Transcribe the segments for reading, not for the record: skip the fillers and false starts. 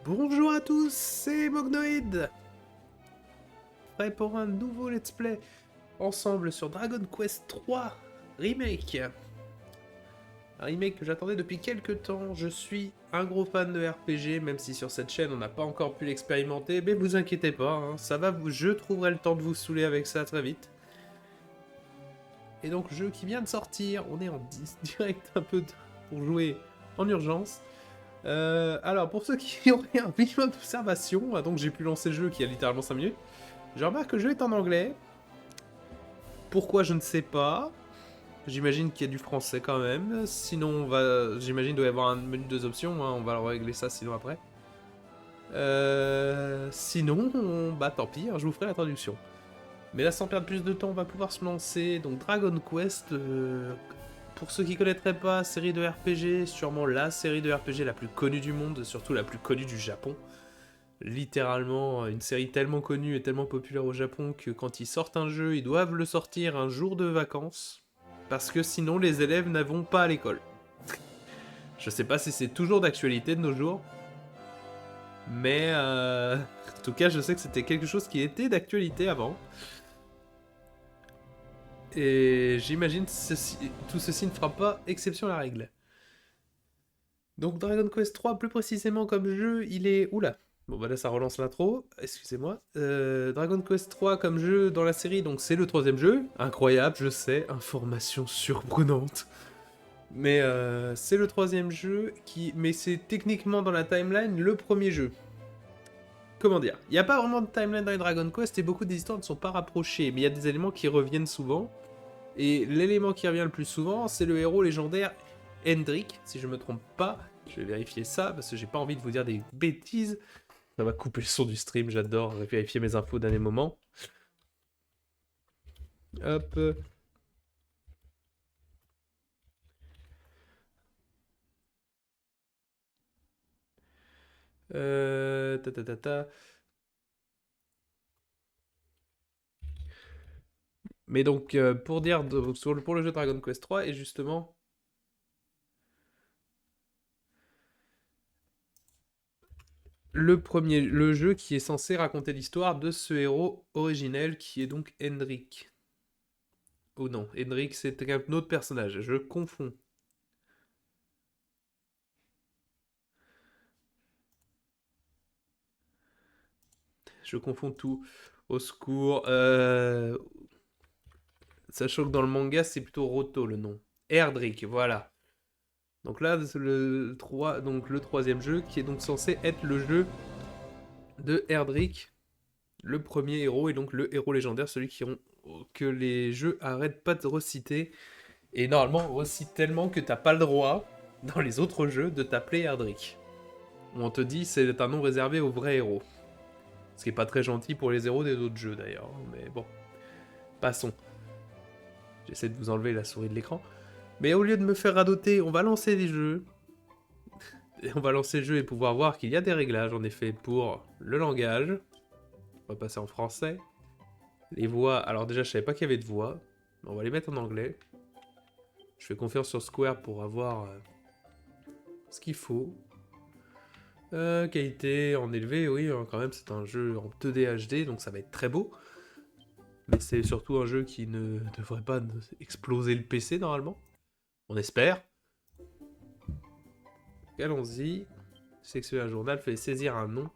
Bonjour à tous, c'est Mognoïd, prêt pour un nouveau let's play ensemble sur Dragon Quest 3 Remake. Un remake que j'attendais depuis quelques temps. Je suis un gros fan de RPG, même si sur cette chaîne on n'a pas encore pu l'expérimenter, mais vous inquiétez pas, hein, ça va, je trouverai le temps de vous saouler avec ça très vite. Et donc jeu qui vient de sortir, on est en direct un peu pour jouer en urgence. Alors, pour ceux qui auraient un minimum d'observation, donc j'ai pu lancer le jeu qui a littéralement 5 minutes, je remarque que le jeu est en anglais. Pourquoi, je ne sais pas. J'imagine qu'il y a du français quand même. Sinon, j'imagine qu'il doit y avoir un menu de 2 options, hein, on va régler ça sinon après. Sinon, bah tant pis, hein, je vous ferai la traduction. Mais là, sans perdre plus de temps, on va pouvoir se lancer. Donc Dragon Quest, pour ceux qui ne connaîtraient pas, série de RPG, sûrement la série de RPG la plus connue du monde, surtout la plus connue du Japon. Littéralement, une série tellement connue et tellement populaire au Japon que quand ils sortent un jeu, ils doivent le sortir un jour de vacances, parce que sinon les élèves n'avont pas à l'école. Je sais pas si c'est toujours d'actualité de nos jours, mais en tout cas je sais que c'était quelque chose qui était d'actualité avant. Et j'imagine tout ceci ne fera pas exception à la règle. Donc Dragon Quest 3, plus précisément comme jeu, il est... Oula. Bon bah là ça relance l'intro, excusez-moi. Dragon Quest 3 comme jeu dans la série, donc c'est le 3ème jeu. Incroyable, je sais, information surprenante. Mais c'est le 3ème jeu, mais c'est techniquement dans la timeline le premier jeu. Comment dire, il n'y a pas vraiment de timeline dans les Dragon Quest et beaucoup des histoires ne sont pas rapprochées, mais il y a des éléments qui reviennent souvent. Et l'élément qui revient le plus souvent, c'est le héros légendaire Hendrik, si je me trompe pas. Je vais vérifier ça, parce que j'ai pas envie de vous dire des bêtises. Ça va couper le son du stream, j'adore vérifier mes infos au dernier moment. Hop. Ta ta ta ta. Mais donc, pour dire, pour le jeu Dragon Quest 3, et justement, le jeu qui est censé raconter l'histoire de ce héros originel qui est donc Hendrik. Oh non, Hendrik c'est un autre personnage, je confonds. Je confonds tout. Au secours. Sachant que dans le manga, c'est plutôt Roto le nom. Erdrick, voilà. Donc là, c'est donc le 3ème jeu, qui est donc censé être le jeu de Erdrick, le premier héros, et donc le héros légendaire, que les jeux arrêtent pas de reciter. Et normalement, recite tellement que t'as pas le droit, dans les autres jeux, de t'appeler Erdrick. Où on te dit c'est un nom réservé aux vrais héros. Ce qui est pas très gentil pour les héros des autres jeux d'ailleurs. Mais bon, passons. J'essaie de vous enlever la souris de l'écran. Mais au lieu de me faire radoter, on va lancer les jeux. Et on va lancer le jeu et pouvoir voir qu'il y a des réglages, en effet, pour le langage. On va passer en français. Les voix, alors déjà, je savais pas qu'il y avait de voix. On va les mettre en anglais. Je fais confiance sur Square pour avoir ce qu'il faut. Qualité en élevé, oui, hein, quand même, c'est un jeu en 2D HD, donc ça va être très beau. Mais c'est surtout un jeu qui ne devrait pas exploser le PC, normalement. On espère. Allons-y. Sélectionner un journal, fait saisir un nom.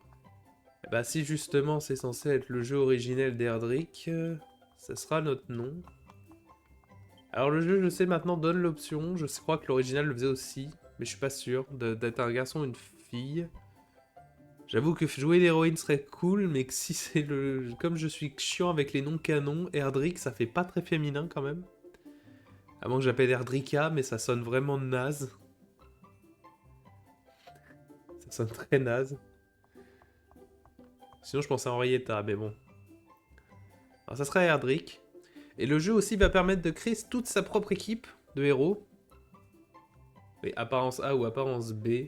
Et bah si justement c'est censé être le jeu originel d'Erdrick, ça sera notre nom. Alors le jeu, je sais maintenant, donne l'option, je crois que l'original le faisait aussi, mais je suis pas sûr, d'être un garçon ou une fille. J'avoue que jouer l'héroïne serait cool, mais que si c'est le... Comme je suis chiant avec les noms canons, Erdrick, ça fait pas très féminin quand même. Avant que j'appelle Erdricka, mais ça sonne vraiment naze. Ça sonne très naze. Sinon je pensais à Henrietta, mais bon. Alors ça serait Erdrick. Et le jeu aussi va permettre de créer toute sa propre équipe de héros. Oui, apparence A ou apparence B.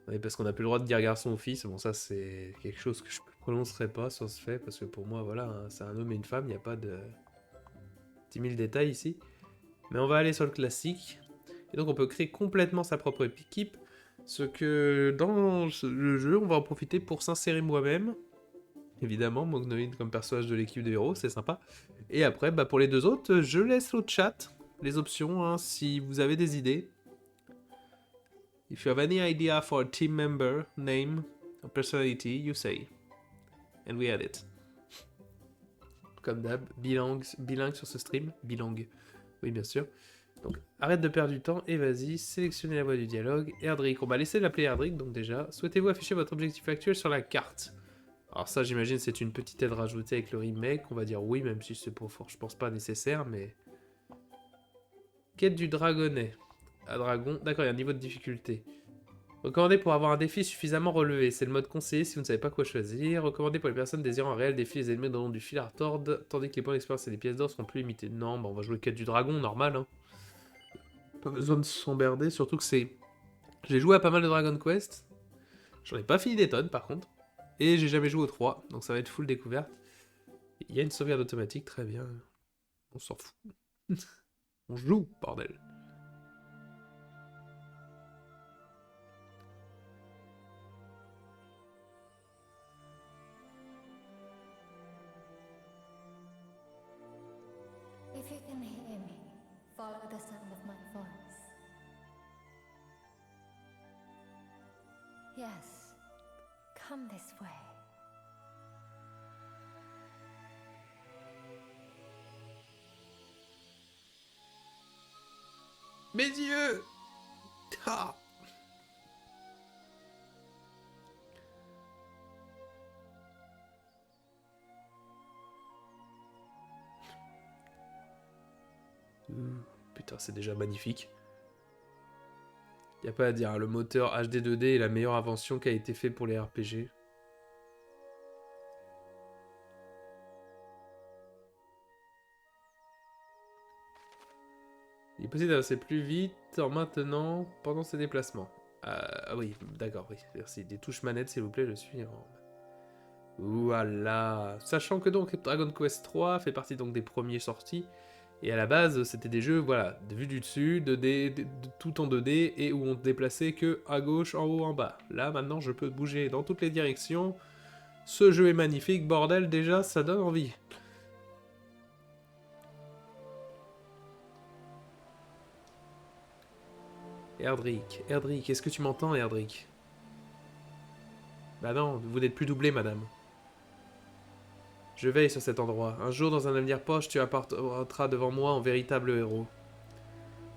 Oui, parce qu'on n'a plus le droit de dire garçon ou fille. Bon, ça, c'est quelque chose que je ne prononcerai pas sur ce fait. Parce que pour moi, voilà, hein, c'est un homme et une femme. Il n'y a pas de 10 000 détails ici. Mais on va aller sur le classique. Et donc, on peut créer complètement sa propre équipe. Ce que dans le jeu, on va en profiter pour s'insérer moi-même. Évidemment, Mognoid comme personnage de l'équipe de héros, c'est sympa. Et après, bah, pour les deux autres, je laisse au chat les options, hein, si vous avez des idées. If you have any idea for a team member, name, or personality, you say. And we add it. Comme d'hab, bilingue sur ce stream. Bilingue. Oui, bien sûr. Donc, arrête de perdre du temps et vas-y, sélectionnez la voie du dialogue. Erdrick, on va laisser l'appeler Erdrick, donc déjà. Souhaitez-vous afficher votre objectif actuel sur la carte? Alors ça, j'imagine, c'est une petite aide rajoutée avec le remake. On va dire oui, même si c'est pour fort, je pense pas nécessaire, mais... Quête du dragonnet. À dragon, d'accord, il y a un niveau de difficulté. Recommandé pour avoir un défi suffisamment relevé. C'est le mode conseillé si vous ne savez pas quoi choisir. Recommandé pour les personnes désirant un réel défi, les ennemis dans le nom du fil à retordre, tandis que les points d'expérience et les pièces d'or seront plus limités. Non, bah on va jouer quête du dragon, normal, hein. Pas besoin de s'emmerder, surtout que c'est... J'ai joué à pas mal de Dragon Quest. J'en ai pas fini des tonnes, par contre. Et j'ai jamais joué au 3, donc ça va être full découverte. Il y a une sauvegarde automatique, très bien. On s'en fout. On joue, bordel. If you can hear me, follow the sound of my voice. Yes, come this way. Mes yeux! Ah! Putain, c'est déjà magnifique. Y a pas à dire, le moteur HD 2D est la meilleure invention qui a été faite pour les RPG. Il est possible d'avancer plus vite en maintenant pendant ses déplacements. Ah oui, d'accord, oui, merci. Des touches manettes, s'il vous plaît, je suis en... Voilà. Sachant que donc Dragon Quest 3 fait partie donc des premiers sortis, et à la base, c'était des jeux, voilà, de vue du dessus, tout en 2D, et où on se déplaçait que à gauche, en haut, en bas. Là, maintenant, je peux bouger dans toutes les directions. Ce jeu est magnifique, bordel, déjà, ça donne envie. Erdrick, est-ce que tu m'entends, Erdrick? Bah non, vous n'êtes plus doublé, madame. Je veille sur cet endroit. Un jour, dans un avenir proche, tu apparaîtras devant moi en véritable héros.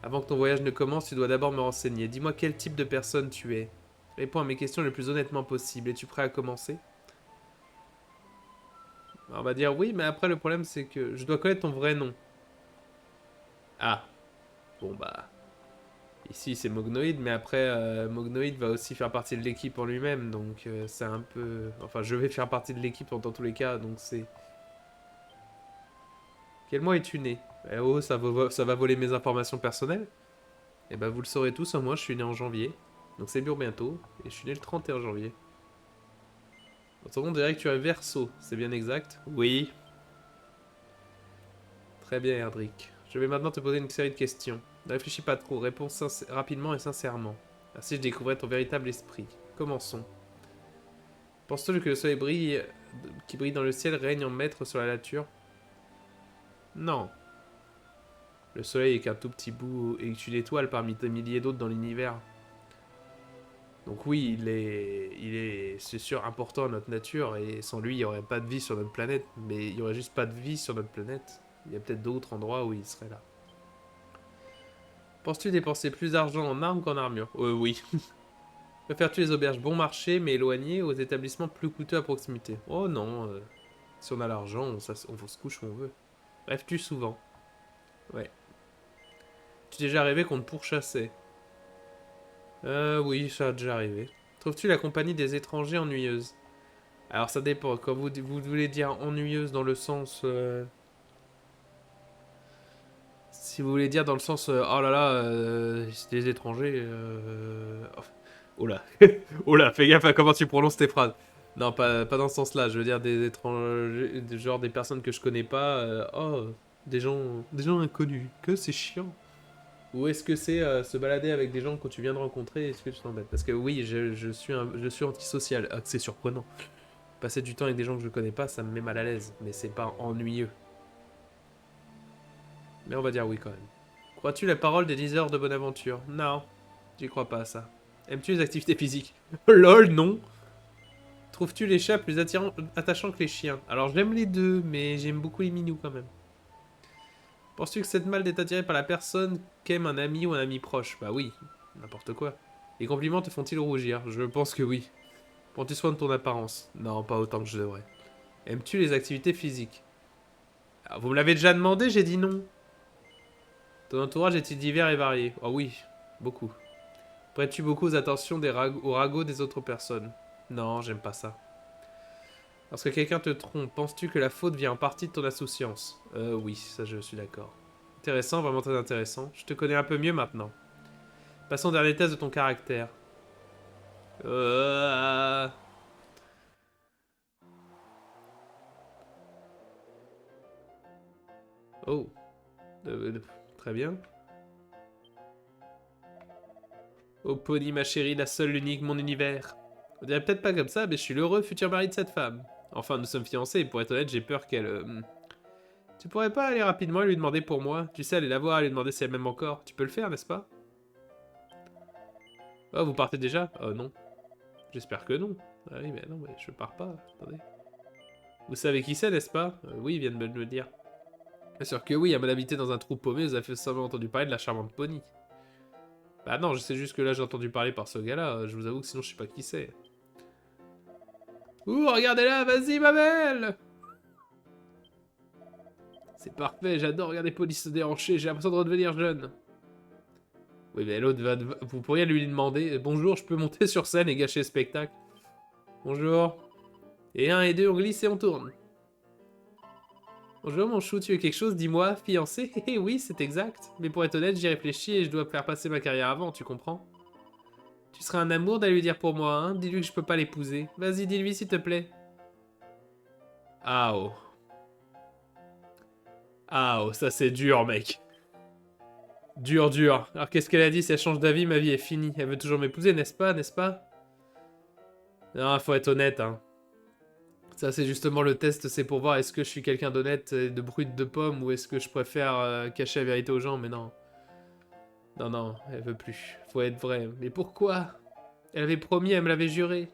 Avant que ton voyage ne commence, tu dois d'abord me renseigner. Dis-moi quel type de personne tu es. Réponds à mes questions le plus honnêtement possible. Es-tu prêt à commencer? On va dire oui, mais après le problème c'est que je dois connaître ton vrai nom. Ah, bon bah... Ici c'est Mognoid, mais après Mognoid va aussi faire partie de l'équipe en lui-même, donc c'est un peu... Enfin, je vais faire partie de l'équipe dans tous les cas, donc c'est... Quel mois es-tu né? Eh oh, ça va voler mes informations personnelles? Eh ben vous le saurez tous, moi je suis né en janvier. Donc c'est bientôt, et je suis né le 31 janvier. Dans ton nom, on dirait que tu es Verseau, c'est bien exact? Oui. Très bien, Erdrick. Je vais maintenant te poser une série de questions. Ne réfléchis pas trop, réponds rapidement et sincèrement. Ainsi je découvrirai ton véritable esprit. Commençons. Penses-tu que le soleil qui brille dans le ciel règne en maître sur la nature? Non. Le soleil est qu'un tout petit bout et une étoile parmi des milliers d'autres dans l'univers. Donc oui, c'est sûr, important à notre nature, et sans lui, il n'y aurait pas de vie sur notre planète. Mais il n'y aurait juste pas de vie sur notre planète. Il y a peut-être d'autres endroits où il serait là. Penses-tu dépenser plus d'argent en armes qu'en armure? Oui. Préfères-tu les auberges bon marché, mais éloignées, aux établissements plus coûteux à proximité? Oh non, si on a l'argent, on se couche où on veut. Rêves-tu souvent? Ouais. Tu t'es déjà arrivé qu'on te pourchassait? Oui, ça a déjà arrivé. Trouves-tu la compagnie des étrangers ennuyeuse? Alors ça dépend, quand vous voulez dire ennuyeuse dans le sens... si vous voulez dire dans le sens, oh là là, c'est des étrangers... Oh là, oh là, fais gaffe à comment tu prononces tes phrases. Non, pas dans ce sens-là, je veux dire des étrangers, genre des personnes que je connais pas, oh, des gens inconnus, que c'est chiant. Ou est-ce que c'est se balader avec des gens que tu viens de rencontrer, est-ce que tu t'embêtes? Parce que oui, je suis antisocial. Ah, c'est surprenant. Passer du temps avec des gens que je connais pas, ça me met mal à l'aise. Mais c'est pas ennuyeux. Mais on va dire oui quand même. Crois-tu la parole des 10 heures de bonne aventure? Non, j'y crois pas à ça. Aimes-tu les activités physiques? LOL, non. Trouves-tu les chats plus attachants que les chiens? Alors j'aime les deux, mais j'aime beaucoup les minous quand même. Penses-tu que c'est mal d'être attiré par la personne qu'aime un ami ou un ami proche? Bah oui, n'importe quoi. Les compliments te font-ils rougir? Je pense que oui. Prends-tu soin de ton apparence? Non, pas autant que je devrais. Aimes-tu les activités physiques? Ah, vous me l'avez déjà demandé, j'ai dit non. Ton entourage est-il divers et varié? Oh oui, beaucoup. Prêtes-tu beaucoup aux attentions aux ragots des autres personnes? Non, j'aime pas ça. Lorsque quelqu'un te trompe, penses-tu que la faute vient en partie de ton insouciance? Oui, ça je suis d'accord. Intéressant, vraiment très intéressant. Je te connais un peu mieux maintenant. Passons au dernier test de ton caractère. Euh... Oh. Euh, Très bien. Oh Pony, ma chérie, la seule, l'unique, mon univers. On dirait peut-être pas comme ça, mais je suis l'heureux futur mari de cette femme. Enfin, nous sommes fiancés, et pour être honnête, j'ai peur qu'elle... Tu pourrais pas aller rapidement et lui demander pour moi? Tu sais, aller la voir et lui demander si elle m'aime encore. Tu peux le faire, n'est-ce pas? Oh, vous partez déjà? Oh non. J'espère que non. Ah oui, mais non, mais je pars pas. Attendez. Vous savez qui c'est, n'est-ce pas? Oui, ils viennent de me le dire. Bien sûr que oui, à mon habité dans un trou paumé, vous avez seulement entendu parler de la charmante Pony. Bah non, je sais juste que là j'ai entendu parler par ce gars-là. Je vous avoue que sinon je sais pas qui c'est. Ouh, regardez là, vas-y ma belle! C'est parfait, j'adore regarder Pony se déhancher, j'ai l'impression de redevenir jeune. Oui, mais l'autre va... Vous pourriez lui demander, bonjour, je peux monter sur scène et gâcher le spectacle? Bonjour. Et un et deux, on glisse et on tourne. Bonjour mon chou, tu veux quelque chose? Dis-moi, fiancé? Eh oui, c'est exact. Mais pour être honnête, j'y réfléchis et je dois faire passer ma carrière avant, tu comprends? Tu serais un amour d'aller lui dire pour moi, hein? Dis-lui que je peux pas l'épouser. Vas-y, dis-lui s'il te plaît. Ah oh. Ah oh, ça c'est dur, mec. Dur, dur. Alors qu'est-ce qu'elle a dit? Si elle change d'avis, ma vie est finie. Elle veut toujours m'épouser, n'est-ce pas? N'est-ce pas? Non, faut être honnête, hein. Ça, c'est justement le test, c'est pour voir est-ce que je suis quelqu'un d'honnête et de brut de pomme ou est-ce que je préfère cacher la vérité aux gens, mais non. Non, non, elle veut plus. Faut être vrai. Mais pourquoi? Elle avait promis, elle me l'avait juré.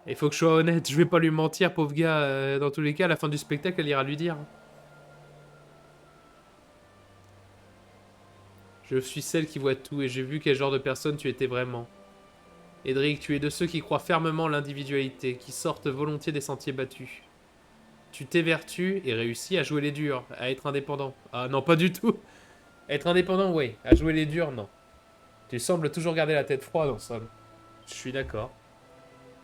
Il faut que je sois honnête, je vais pas lui mentir, pauvre gars. Dans tous les cas, à la fin du spectacle, elle ira lui dire. Je suis celle qui voit tout et j'ai vu quel genre de personne tu étais vraiment. Edric, tu es de ceux qui croient fermement l'individualité, qui sortent volontiers des sentiers battus. Tu t'évertues et réussis à jouer les durs, à être indépendant. Ah non, pas du tout. Être indépendant, oui. À jouer les durs, non. Tu sembles toujours garder la tête froide, en somme. Je suis d'accord.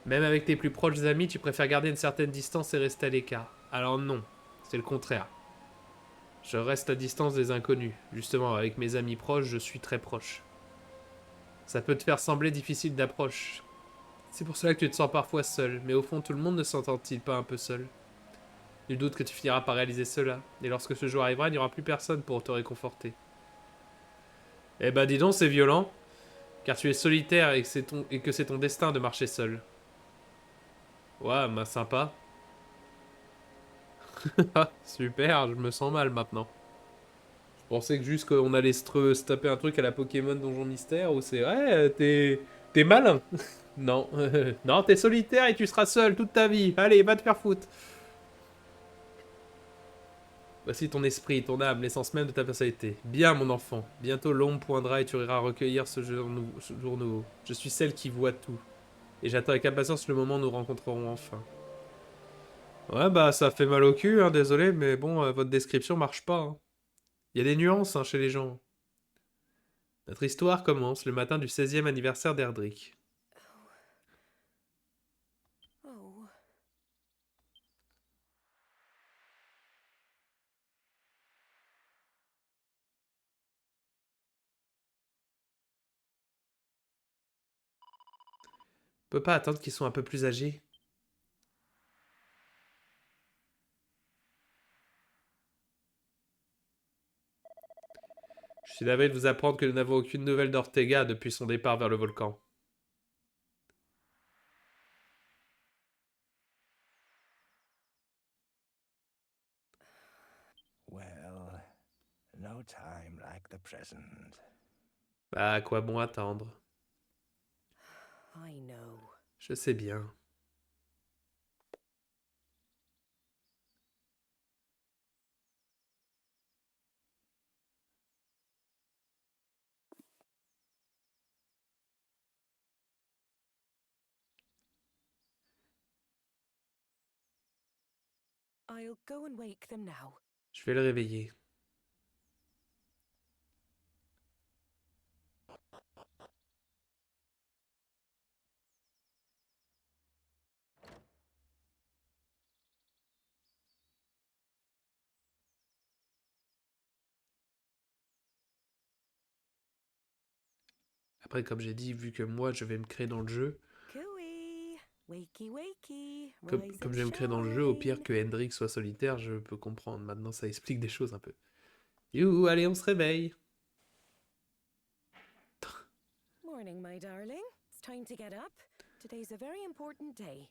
Même avec tes plus proches amis, tu préfères garder une certaine distance et rester à l'écart. Alors non, c'est le contraire. Je reste à distance des inconnus. Justement, avec mes amis proches, je suis très proche. Ça peut te faire sembler difficile d'approche. C'est pour cela que tu te sens parfois seul, mais au fond, tout le monde ne s'entend-il pas un peu seul? Nul doute que tu finiras par réaliser cela, et lorsque ce jour arrivera, il n'y aura plus personne pour te réconforter. Eh ben dis donc, c'est violent, car tu es solitaire et que c'est ton destin de marcher seul. Ouais, bah sympa. Super, je me sens mal maintenant. Je pensais que juste qu'on allait se taper un truc à la Pokémon Donjon Mystère, où c'est ouais, t'es malin. Non, non, t'es solitaire et tu seras seul toute ta vie. Allez, va te faire foutre. Voici ton esprit, ton âme, l'essence même de ta personnalité. Bien, mon enfant. Bientôt l'ombre poindra et tu iras recueillir ce jour nouveau. Je suis celle qui voit tout. Et j'attends avec impatience le moment où nous rencontrerons enfin. Ouais, bah ça fait mal au cul, hein, désolé, mais bon, votre description marche pas. Hein. Il y a des nuances hein, chez les gens. Notre histoire commence le matin du 16e anniversaire d'Erdrick. Oh. On peut pas attendre qu'ils soient un peu plus âgés. Je suis navré de vous apprendre que nous n'avons aucune nouvelle d'Ortega depuis son départ vers le volcan. Well, no time like the present. Bah, à quoi bon attendre? I know. Je sais bien. I'll go and wake them now. Je vais le réveiller. Après, comme j'ai dit, vu que moi, je vais me créer dans le jeu, Cooey, wakey wakey, comme rise je and vais me créer dans le jeu, au pire shine. que Hendrik soit solitaire, je peux comprendre. Maintenant, ça explique des choses un peu. Youhou, allez, on se réveille. Morning, my darling. It's time to get up. Today's a very important day.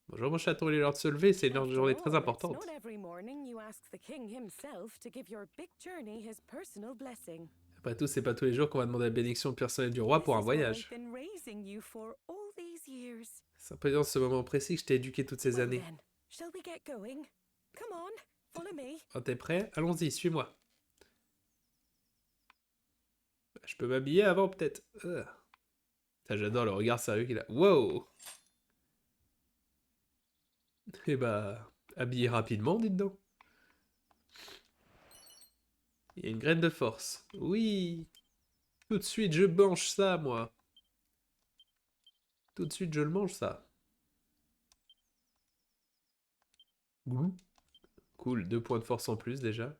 Bonjour mon chaton, il est l'heure de se lever, c'est une After journée très all, importante. It's not every morning you ask the king himself to give your big journey his personal blessing. Après tout, c'est pas tous les jours qu'on va demander la bénédiction personnelle du roi pour un This is what voyage. I've been raising you for all these years. C'est un peu dans ce moment précis que je t'ai éduqué toutes ces Well années. then, shall we get going? Come on, follow me. Oh, t'es prêt? Allons-y, suis-moi. Je peux m'habiller avant, peut-être. Ça, j'adore le regard sérieux qu'il a. Wow! Eh bah, habillé rapidement, dites donc. Il y a une graine de force. Oui! Tout de suite, je mange ça, moi. Tout de suite, je le mange, ça. Goût. Cool, 2 points de force en plus, déjà.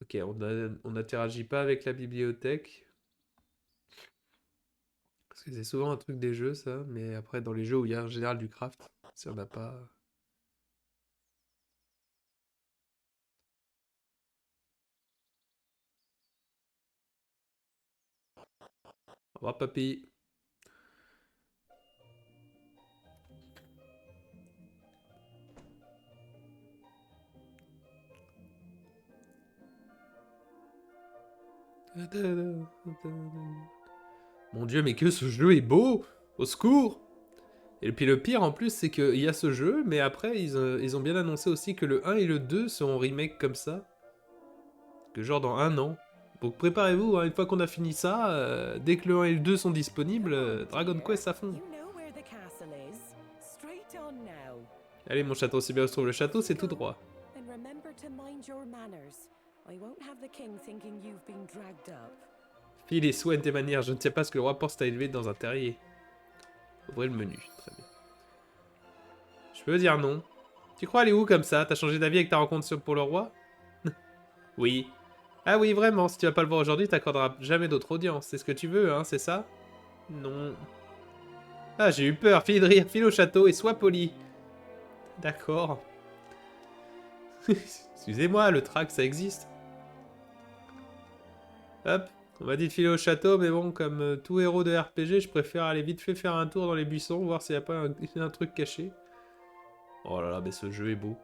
Ok, on n'interagit pas avec la bibliothèque. Parce que c'est souvent un truc des jeux, ça. Mais après, dans les jeux où il y a en général du craft, si on n'a pas... Au revoir, papy. Mon Dieu, mais que ce jeu est beau! Au secours! Et puis le pire en plus, c'est qu'il y a ce jeu, mais après, ils ont bien annoncé aussi que le 1 et le 2 seront remake comme ça. Que genre dans 1 an. Donc préparez-vous, hein, une fois qu'on a fini ça, dès que le 1 et le 2 sont disponibles, Dragon Quest à fond. You know where the castle is. Straight on now. Allez mon chaton, c'est bien où se trouve le château, c'est tout droit. And remember to mind your manners. I won't have the king thinking you've been dragged up. Fille les soins de tes manières, je ne sais pas ce que le roi pense à élever dans un terrier. Ouvrez le menu, très bien. Je peux dire non. Tu crois aller où comme ça? T'as changé d'avis avec ta rencontre pour le roi? Oui. Ah oui, vraiment, si tu vas pas le voir aujourd'hui, t'accorderas jamais d'autre audience. C'est ce que tu veux, hein, c'est ça? Non. Ah, j'ai eu peur. File de rire, file au château et sois poli. D'accord. Excusez-moi, le track, ça existe. Hop, on m'a dit de filer au château, mais bon, comme tout héros de RPG, je préfère aller vite fait faire un tour dans les buissons, voir s'il n'y a pas un truc caché. Oh là là, mais ce jeu est beau.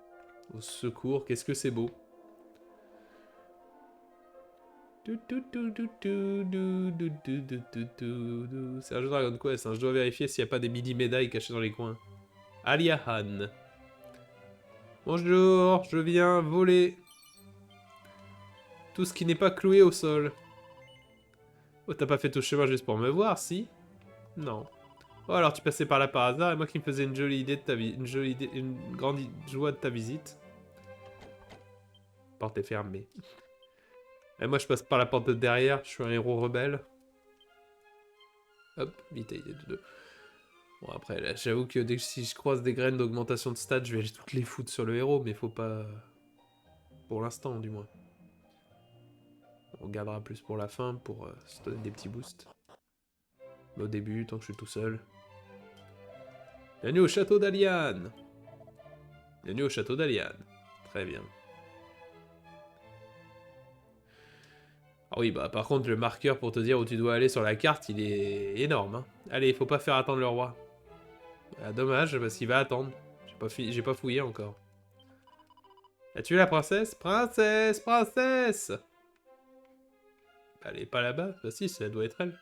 Au secours, qu'est-ce que c'est beau. C'est un jeu Dragon Quest, hein. Je dois vérifier s'il n'y a pas des midi-médailles cachées dans les coins. Aliahan. Bonjour, je viens voler tout ce qui n'est pas cloué au sol. Oh, t'as pas fait tout le chemin juste pour me voir, si? Non. Oh, alors tu passais par là par hasard, et moi qui me faisais une jolie idée de ta vie, une grande joie de ta visite. Porte est fermée. Et moi je passe par la porte de derrière, je suis un héros rebelle. Hop, vitalité de 2. Bon après, là, j'avoue que dès que si je croise des graines d'augmentation de stats, je vais toutes les foutre sur le héros, mais faut pas... Pour l'instant, du moins. On regardera plus pour la fin, pour se donner des petits boosts. Mais au début, tant que je suis tout seul. Bienvenue au château d'Alian. Bienvenue au château d'Alian. Très bien. Ah oui, bah par contre, le marqueur pour te dire où tu dois aller sur la carte, il est énorme. Hein. Allez, faut pas faire attendre le roi. Ah, dommage, parce qu'il va attendre. J'ai pas fouillé encore. As-tu tué la princesse? Princesse! Princesse! Elle est pas là-bas? Bah si, ça doit être elle.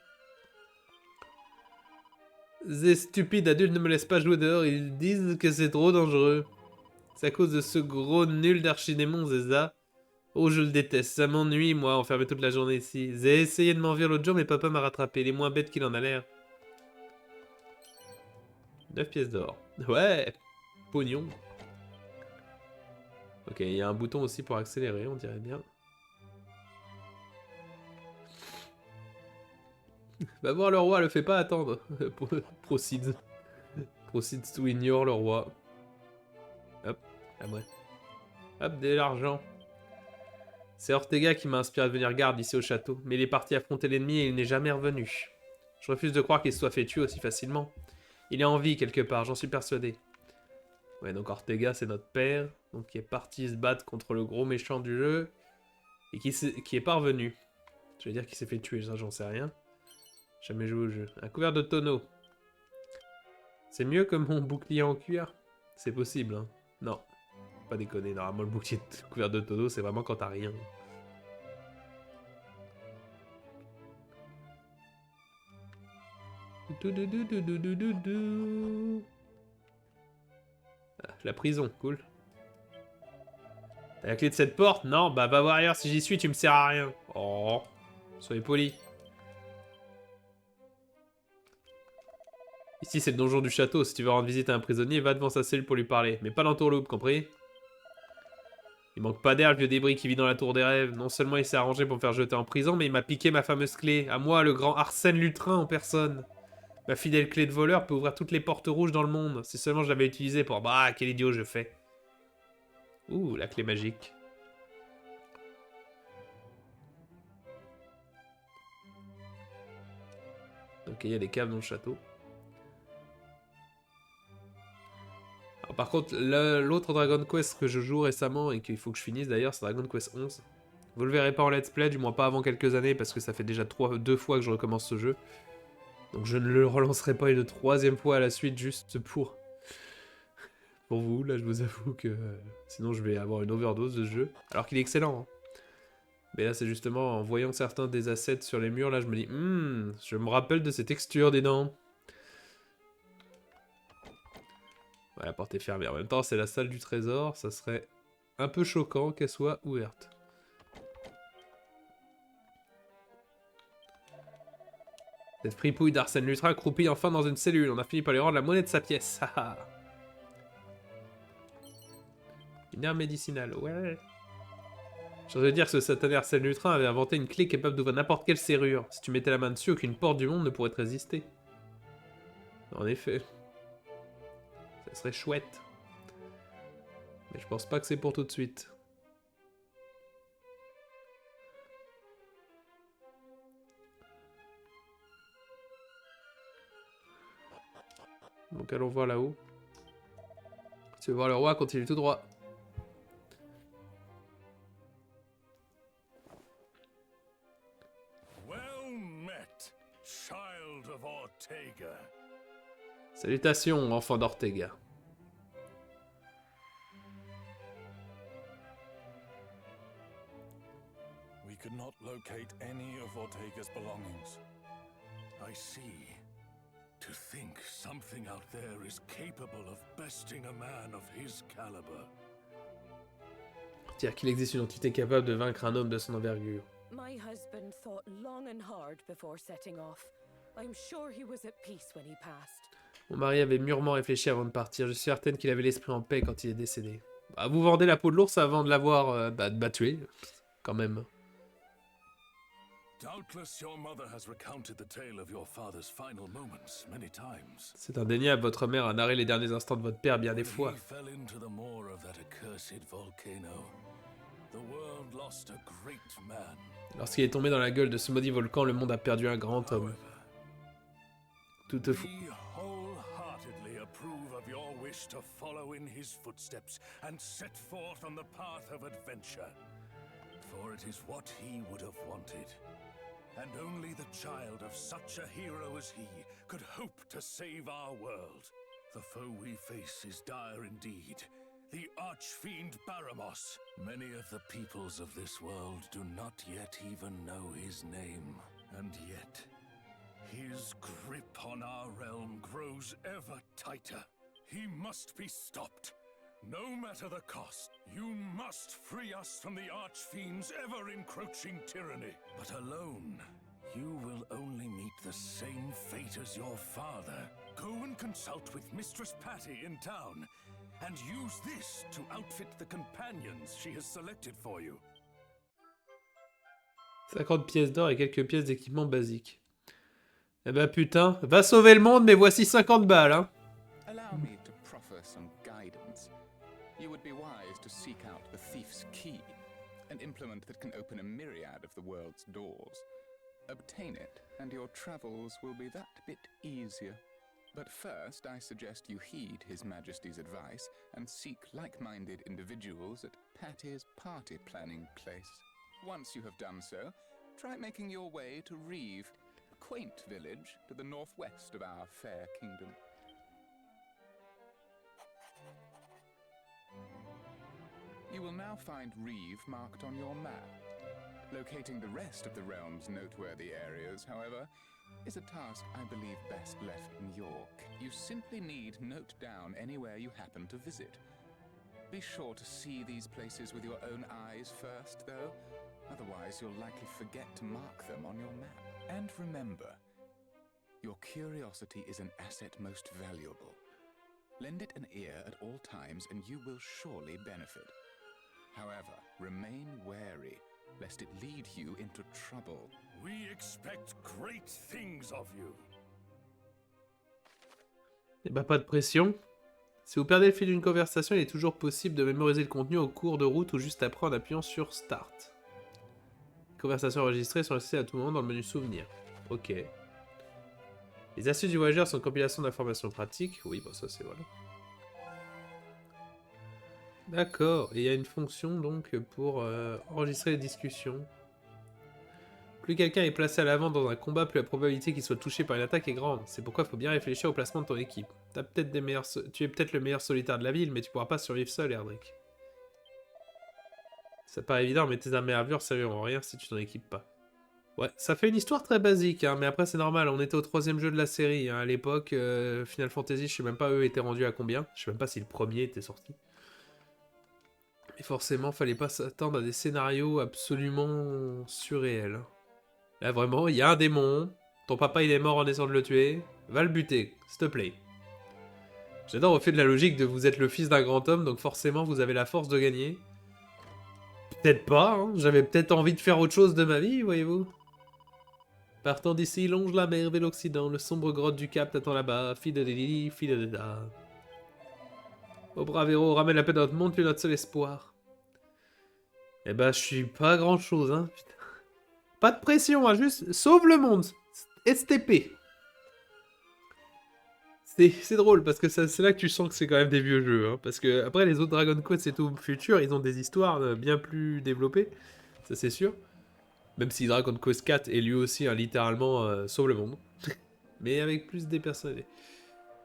Ces stupides adultes ne me laissent pas jouer dehors, ils disent que c'est trop dangereux. C'est à cause de ce gros nul d'archidémon Zeza. Oh, je le déteste, ça m'ennuie, moi, enfermé toute la journée ici. J'ai essayé de m'enfuir l'autre jour, mais papa m'a rattrapé. Il est moins bête qu'il en a l'air. 9 pièces d'or. Ouais! Pognon. Ok, il y a un bouton aussi pour accélérer, on dirait bien. Va voir le roi, le fais pas attendre. Proceed. Proceed to ignore le roi. Hop, à moi. Hop, de l'argent. C'est Ortega qui m'a inspiré de venir garde ici au château, mais il est parti affronter l'ennemi et il n'est jamais revenu. Je refuse de croire qu'il se soit fait tuer aussi facilement. Il est en vie quelque part, j'en suis persuadé. Ouais, donc Ortega, c'est notre père, donc qui est parti se battre contre le gros méchant du jeu, et qui est pas revenu. Je veux dire qu'il s'est fait tuer, ça j'en sais rien. Jamais joué au jeu. Un couvert de tonneau. C'est mieux que mon bouclier en cuir? C'est possible, hein. Non. Pas déconner, normalement le bouclier couvert de tonneau, c'est vraiment quand t'as rien. Ah, la prison, cool. T'as la clé de cette porte? Non, bah va voir ailleurs, si j'y suis, tu me sers à rien. Oh, soyez poli. Ici, c'est le donjon du château. Si tu veux rendre visite à un prisonnier, va devant sa cellule pour lui parler. Mais pas l'entourloupe, compris? Il manque pas d'air, le vieux débris qui vit dans la tour des rêves. Non seulement il s'est arrangé pour me faire jeter en prison, mais il m'a piqué ma fameuse clé. À moi, le grand Arsène Lutrin en personne. Ma fidèle clé de voleur peut ouvrir toutes les portes rouges dans le monde. Si seulement je l'avais utilisée pour... Bah, quel idiot je fais. Ouh, la clé magique. Ok, il y a des caves dans le château. Alors, par contre, l'autre Dragon Quest que je joue récemment et qu'il faut que je finisse d'ailleurs, c'est Dragon Quest 11. Vous le verrez pas en let's play, du moins pas avant quelques années, parce que ça fait déjà 2 fois que je recommence ce jeu. Donc je ne le relancerai pas une 3e fois à la suite, juste pour vous. Là, je vous avoue que sinon je vais avoir une overdose de ce jeu. Alors qu'il est excellent, hein. Mais là, c'est justement en voyant certains des assets sur les murs, là, je me dis, je me rappelle de ces textures des dents. Ouais, la porte est fermée. En même temps, c'est la salle du trésor. Ça serait un peu choquant qu'elle soit ouverte. Cette fripouille d'Arsène Lutrin croupit enfin dans une cellule. On a fini par lui rendre la monnaie de sa pièce. Une herbe médicinale, ouais. Je veux dire que ce satané Arsène Lutrin avait inventé une clé capable d'ouvrir n'importe quelle serrure. Si tu mettais la main dessus, aucune porte du monde ne pourrait te résister. En effet. Ça serait chouette. Mais je pense pas que c'est pour tout de suite. Donc allons voir là-haut. Si tu veux voir le roi, continue tout droit. Well met, child of Ortega. Salutations, enfant d'Ortega. We could not locate any of Ortega's belongings. I see. To think something out there is capable of besting a man of his caliber. C'est-à-dire qu'il existe une entité capable de vaincre un homme de son envergure. My husband thought long and hard before setting off. I'm sure he was at peace when he passed. Mon mari avait mûrement réfléchi avant de partir. Je suis certaine qu'il avait l'esprit en paix quand il est décédé. Bah, vous vendez la peau de l'ours avant de l'avoir tué. Quand même. Doubtless your mother has recounted the tale of your father's final moments many times. C'est indéniable, votre mère a narré les derniers instants de votre père bien des fois. He fell into the maw of that accursed volcano. The world lost a great man. Lorsqu'il est tombé dans la gueule de ce maudit volcan, le monde a perdu un grand homme. Toutefois. We wholeheartedly approve of your wish to follow in his footsteps and set forth on the path of adventure. for it is what he would have wanted. And only the child of such a hero as he could hope to save our world. The foe we face is dire indeed. The archfiend Baramos. Many of the peoples of this world do not yet even know his name. And yet, his grip on our realm grows ever tighter. He must be stopped. No matter the cost, you must free us from the Archfiend's ever-encroaching tyranny. But alone, you will only meet the same fate as your father. Go and consult with Mistress Patty in town, and use this to outfit the companions she has selected for you. 50 pièces d'or et quelques pièces d'équipement basique. Eh ben putain, va sauver le monde, mais voici 50 balles, hein. Allow me to proffer some guidance. You would be wise to seek out the thief's key, an implement that can open a myriad of the world's doors. Obtain it, and your travels will be that bit easier. But first, I suggest you heed His Majesty's advice and seek like-minded individuals at Patty's party planning place. Once you have done so, try making your way to Reeve, a quaint village to the northwest of our fair kingdom. You will now find Reeve marked on your map. Locating the rest of the realm's noteworthy areas, however, is a task I believe best left in York. You simply need note down anywhere you happen to visit. Be sure to see these places with your own eyes first, though. Otherwise, you'll likely forget to mark them on your map. And remember, your curiosity is an asset most valuable. Lend it an ear at all times, and you will surely benefit. However, remain wary, lest it lead you into trouble. We expect great things of you. Eh ben pas de pression. Si vous perdez le fil d'une conversation, il est toujours possible de mémoriser le contenu au cours de route ou juste après en appuyant sur Start. Conversation enregistrée sont accessibles à tout moment dans le menu Souvenirs. Ok. Les astuces du voyageur sont une compilation d'informations pratiques. Oui, bon ça c'est voilà. D'accord, et il y a une fonction donc pour enregistrer les discussions. Plus quelqu'un est placé à l'avant dans un combat, plus la probabilité qu'il soit touché par une attaque est grande. C'est pourquoi il faut bien réfléchir au placement de ton équipe. Tu es peut-être le meilleur solitaire de la ville, mais tu pourras pas survivre seul, Erdrick. Ça paraît évident, mais tes armes et armures serviront à rien si tu t'en équipes pas. Ouais, ça fait une histoire très basique, hein, mais après c'est normal, on était au 3e jeu de la série. Hein, à l'époque, Final Fantasy, je sais même pas eux étaient rendus à combien. Je sais même pas si le premier était sorti. Et forcément, fallait pas s'attendre à des scénarios absolument surréels. Là, vraiment, il y a un démon. Ton papa, il est mort en essayant de le tuer. Va le buter, s'il te plaît. J'adore au fait de la logique de vous êtes le fils d'un grand homme, donc forcément, vous avez la force de gagner. Peut-être pas, hein. J'avais peut-être envie de faire autre chose de ma vie, voyez-vous. Partant d'ici, longe la mer vers l'Occident. Le sombre grotte du Cap t'attend là-bas. Fideli, fidelida. Au brave héros, ramène la paix dans notre monde, tu es notre seul espoir. Eh ben, je suis pas grand-chose, hein. Putain. Pas de pression, hein, juste sauve le monde. STP. C'est drôle, parce que c'est là que tu sens que c'est quand même des vieux jeux. Hein, parce que après, les autres Dragon Quest et tout futur, ils ont des histoires bien plus développées. Ça, c'est sûr. Même si Dragon Quest 4 est lui aussi, hein, littéralement, sauve le monde. Mais avec plus des personnalités.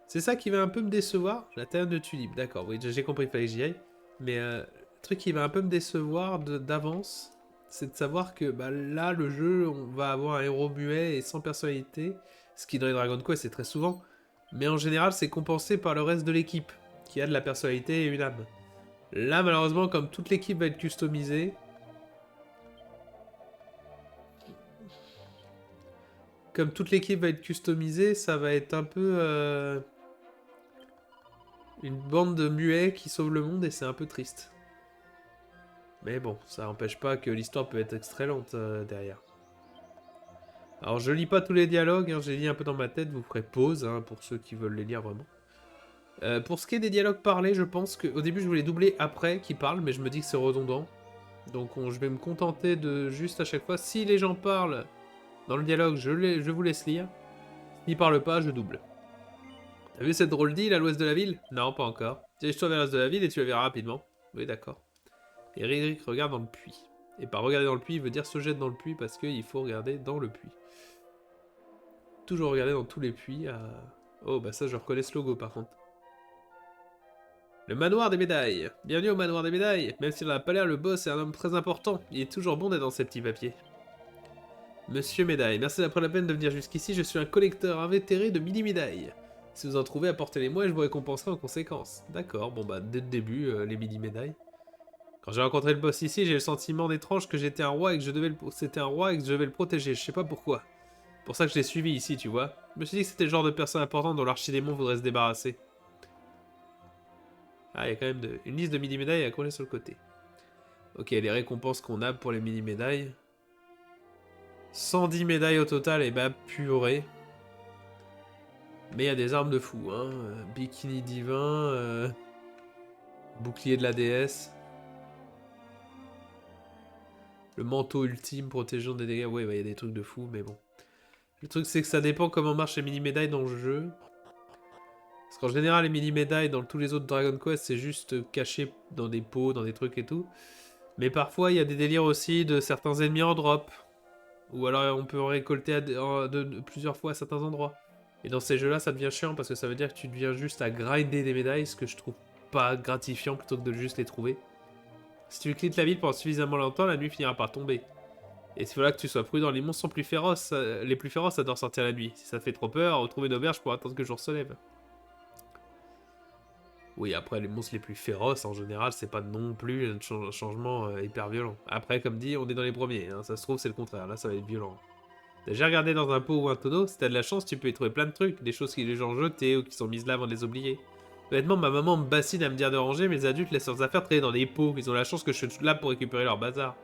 C'est ça qui va un peu me décevoir. La taverne de Tulip, d'accord, oui, j'ai compris, il fallait que j'y aille. Mais le truc qui va un peu me décevoir d'avance, c'est de savoir que bah, là, le jeu, on va avoir un héros muet et sans personnalité. Ce qui dans les Dragon Quest, c'est très souvent. Mais en général, c'est compensé par le reste de l'équipe, qui a de la personnalité et une âme. Là, malheureusement, comme toute l'équipe va être customisée... ça va être un peu... une bande de muets qui sauvent le monde et c'est un peu triste. Mais bon, ça n'empêche pas que l'histoire peut être excellente derrière. Alors je lis pas tous les dialogues, hein, j'ai lu un peu dans ma tête, vous ferez pause hein, pour ceux qui veulent les lire vraiment. Pour ce qui est des dialogues parlés, je pense qu'au début je voulais doubler après qui parlent, mais je me dis que c'est redondant. Donc je vais me contenter de juste à chaque fois, si les gens parlent dans le dialogue, je vous laisse lire. S'ils parlent pas, je double. T'as vu cette drôle d'île à l'ouest de la ville? Non, pas encore. Dirige-toi vers l'ouest de la ville et tu la verras rapidement. Oui, d'accord. Et Ridrick regarde dans le puits. Et par regarder dans le puits, il veut dire se jette dans le puits parce qu'il faut regarder dans le puits. Toujours regarder dans tous les puits. Oh, bah ça, je reconnais ce logo par contre. Le manoir des médailles. Bienvenue au manoir des médailles. Même s'il n'a pas l'air, le boss est un homme très important. Il est toujours bon d'être dans ces petits papiers. Monsieur Médaille, merci d'avoir pris la peine de venir jusqu'ici. Je suis un collecteur invétéré de mini-médailles. Si vous en trouvez, apportez-les-moi et je vous récompenserai en conséquence. D'accord, bon bah dès le début, les mini-médailles. Quand j'ai rencontré le boss ici, j'ai le sentiment étrange que j'étais un roi et que je devais c'était un roi et que je devais le protéger. Je sais pas pourquoi. C'est pour ça que je l'ai suivi ici, tu vois. Je me suis dit que c'était le genre de personne importante dont l'archidémon voudrait se débarrasser. Ah, il y a quand même une liste de mini-médailles à coller sur le côté. Ok, les récompenses qu'on a pour les mini-médailles. 110 médailles au total, et bah purée. Mais il y a des armes de fou, hein. Bikini divin, bouclier de la déesse. Le manteau ultime protégeant des dégâts. Ouais, bah, il y a des trucs de fou, mais bon. Le truc, c'est que ça dépend comment marchent les mini-médailles dans le jeu. Parce qu'en général, les mini-médailles dans tous les autres Dragon Quest, c'est juste caché dans des pots, dans des trucs et tout. Mais parfois, il y a des délires aussi de certains ennemis en drop. Ou alors, on peut en récolter plusieurs fois à certains endroits. Et dans ces jeux-là, ça devient chiant parce que ça veut dire que tu deviens juste à grinder des médailles, ce que je trouve pas gratifiant plutôt que de juste les trouver. Si tu cliques la ville pendant suffisamment longtemps, la nuit finira par tomber. Et c'est là que tu sois prudent, les monstres sont plus féroces, les plus féroces adorent sortir la nuit. Si ça fait trop peur, retrouver une auberge pour attendre que le jour se lève. Oui, après, les monstres les plus féroces, en général, c'est pas non plus un changement hyper violent. Après, comme dit, on est dans les premiers, hein, ça se trouve, c'est le contraire, là, ça va être violent. T'as déjà regardé dans un pot ou un tonneau? Si t'as de la chance, tu peux y trouver plein de trucs, des choses que les gens jetaient ou qui sont mises là avant de les oublier. Honnêtement, ma maman me bassine à me dire de ranger, mais les adultes laissent leurs affaires traîner dans des pots, ils ont la chance que je suis là pour récupérer leur bazar.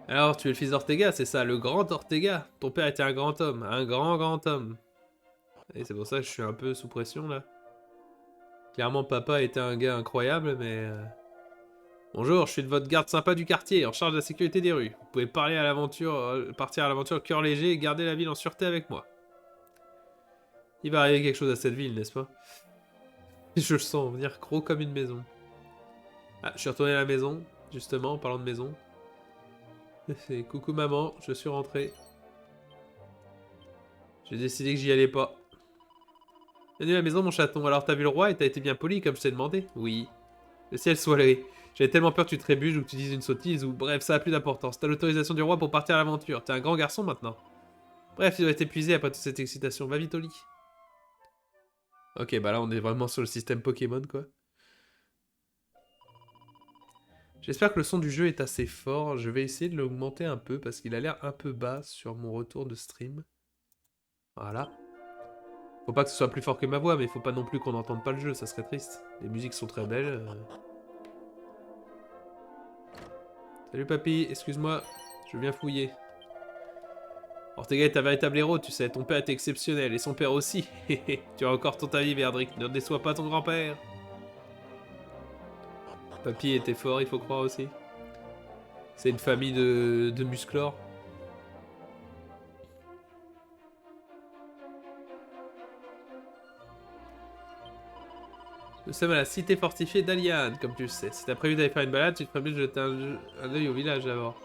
Alors, tu es le fils d'Ortega, c'est ça, le grand Ortega. Ton père était un grand homme, un grand homme. Et c'est pour ça que je suis un peu sous pression, là. Clairement, papa était un gars incroyable, mais... Bonjour, je suis de votre garde sympa du quartier, en charge de la sécurité des rues. Vous pouvez partir à l'aventure cœur léger et garder la ville en sûreté avec moi. Il va arriver quelque chose à cette ville, n'est-ce pas? Je le sens venir gros comme une maison. Ah, je suis retourné à la maison, justement, en parlant de maison. C'est coucou maman, je suis rentré. J'ai décidé que j'y allais pas. Bienvenue à la maison, mon chaton. Alors, t'as vu le roi et t'as été bien poli comme je t'ai demandé? Oui. Le ciel soit levé. J'avais tellement peur que tu trébuches ou que tu dises une sottise ou... Bref, ça a plus d'importance. T'as l'autorisation du roi pour partir à l'aventure. T'es un grand garçon maintenant. Bref, tu dois être épuisé après toute cette excitation. Va vite au lit. Ok, bah là, on est vraiment sur le système Pokémon, quoi. J'espère que le son du jeu est assez fort. Je vais essayer de l'augmenter un peu parce qu'il a l'air un peu bas sur mon retour de stream. Voilà. Faut pas que ce soit plus fort que ma voix, mais faut pas non plus qu'on n'entende pas le jeu, ça serait triste. Les musiques sont très belles. Salut papy, excuse-moi, je viens fouiller. Ortega est un véritable héros, tu sais, ton père était exceptionnel, et son père aussi. Tu as encore ton avis, Verdrick, ne déçois pas ton grand-père. Papy était fort, il faut croire aussi. C'est une famille de musclores. Nous sommes à la cité fortifiée d'Aliane, comme tu le sais. Si t'as prévu d'aller faire une balade, tu te ferais mieux de jeter un œil au village d'abord.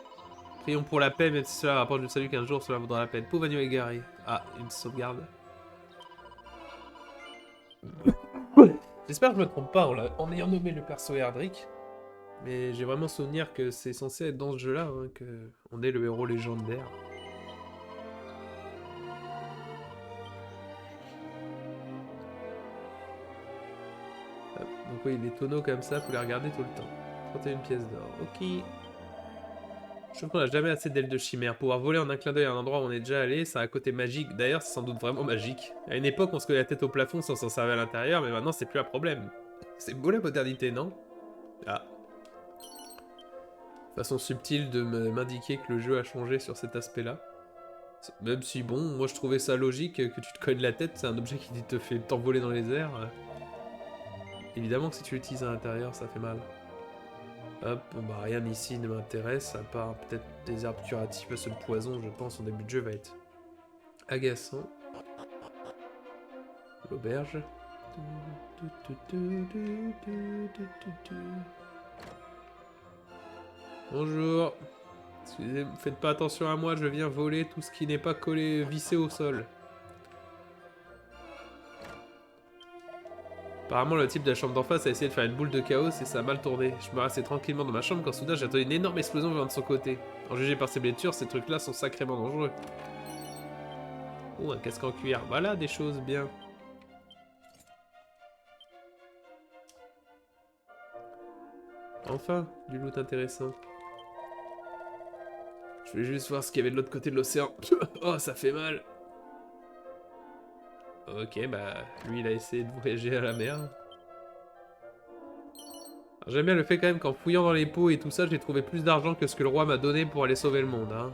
Prions pour la paix, même si cela rapporte le salut qu'un jour cela vaudra la peine. Pauvre agneau égaré. Ah, une sauvegarde. J'espère que je me trompe pas en ayant nommé le perso Erdrick. Mais j'ai vraiment souvenir que c'est censé être dans ce jeu-là, hein, qu'on est le héros légendaire. Donc oui, les tonneaux comme ça, faut les regarder tout le temps. 31 pièces d'or, ok. Je trouve qu'on n'a jamais assez d'ailes de chimère. Pouvoir voler en un clin d'œil à un endroit où on est déjà allé, ça a un côté magique. D'ailleurs, c'est sans doute vraiment magique. À une époque, on se collait la tête au plafond sans s'en servir à l'intérieur, mais maintenant, c'est plus un problème. C'est beau la modernité, non? Ah. Façon subtile de m'indiquer que le jeu a changé sur cet aspect-là. Même si, bon, moi je trouvais ça logique que tu te cognes la tête, c'est un objet qui te fait t'envoler dans les airs. Évidemment que si tu l'utilises à l'intérieur, ça fait mal. Hop, bon bah rien ici ne m'intéresse, à part peut-être des herbes curatives, parce que le poison, je pense, en début de jeu va être agaçant. L'auberge. Bonjour. Excusez, faites pas attention à moi, je viens voler tout ce qui n'est pas collé, vissé au sol. Apparemment, le type de la chambre d'en face a essayé de faire une boule de chaos et ça a mal tourné. Je me rassais tranquillement dans ma chambre quand soudain j'ai entendu une énorme explosion venant de son côté. En jugé par ses blessures, ces trucs-là sont sacrément dangereux. Oh, un casque en cuir. Voilà des choses bien. Enfin, du loot intéressant. Je voulais juste voir ce qu'il y avait de l'autre côté de l'océan. Oh, ça fait mal. Ok, bah, lui, il a essayé de voyager à la mer. J'aime bien le fait quand même qu'en fouillant dans les pots et tout ça, j'ai trouvé plus d'argent que ce que le roi m'a donné pour aller sauver le monde. Hein.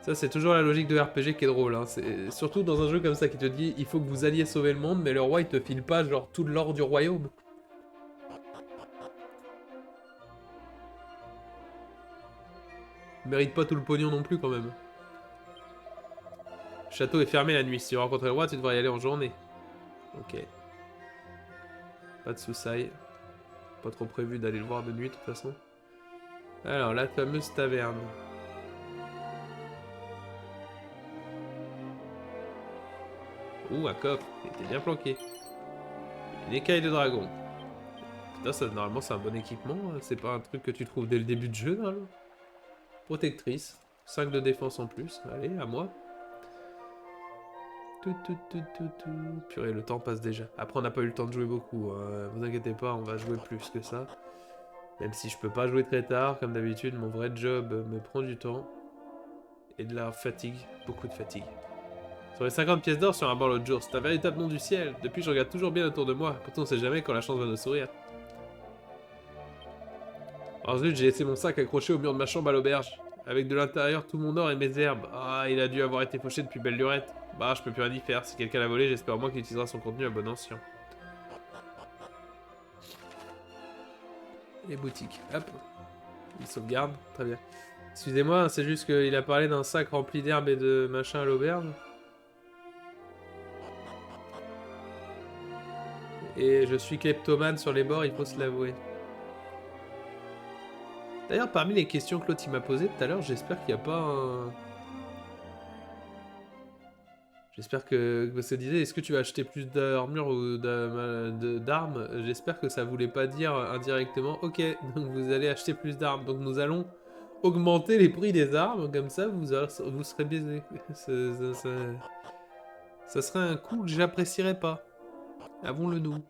Ça, c'est toujours la logique de RPG qui est drôle. Hein. C'est surtout dans un jeu comme ça qui te dit il faut que vous alliez sauver le monde, mais le roi, il te file pas genre tout l'or du royaume. Il mérite pas tout le pognon non plus quand même. Le château est fermé la nuit. Si tu rencontres le roi, tu devrais y aller en journée. Ok. Pas de soucis. Pas trop prévu d'aller le voir de nuit de toute façon. Alors, la fameuse taverne. Ouh, un coffre. Il était bien planqué. Une écaille de dragon. Putain, ça, normalement, c'est un bon équipement. C'est pas un truc que tu trouves dès le début de jeu, normalement. Protectrice. 5 de défense en plus. Allez, à moi. Purée, le temps passe déjà. Après, on n'a pas eu le temps de jouer beaucoup. Vous inquiétez pas, on va jouer plus que ça. Même si je peux pas jouer très tard, comme d'habitude, mon vrai job me prend du temps. Et de la fatigue. Beaucoup de fatigue. Sur les 50 pièces d'or sur un banc l'autre jour, c'est un véritable nom du ciel. Depuis, je regarde toujours bien autour de moi. Pourtant, on sait jamais quand la chance va nous sourire. Alors zut, j'ai laissé mon sac accroché au mur de ma chambre à l'auberge. Avec de l'intérieur tout mon or et mes herbes. Ah, il a dû avoir été fauché depuis belle lurette. Bah, je peux plus rien y faire. Si quelqu'un l'a volé, j'espère au moins qu'il utilisera son contenu à bon escient. Les boutiques. Hop. Il sauvegarde. Très bien. Excusez-moi, c'est juste qu'il a parlé d'un sac rempli d'herbes et de machin à l'auberge. Et je suis kleptomane sur les bords, il faut se l'avouer. D'ailleurs, parmi les questions que l'autre il m'a posées tout à l'heure, j'espère qu'il n'y a pas un... J'espère que ça disait, est-ce que tu vas acheter plus d'armure ou d'armes? J'espère que ça voulait pas dire indirectement, ok, donc vous allez acheter plus d'armes. Donc nous allons augmenter les prix des armes, comme ça vous serez baisés. Ça serait un coup que j'apprécierais pas. Avons-le nous.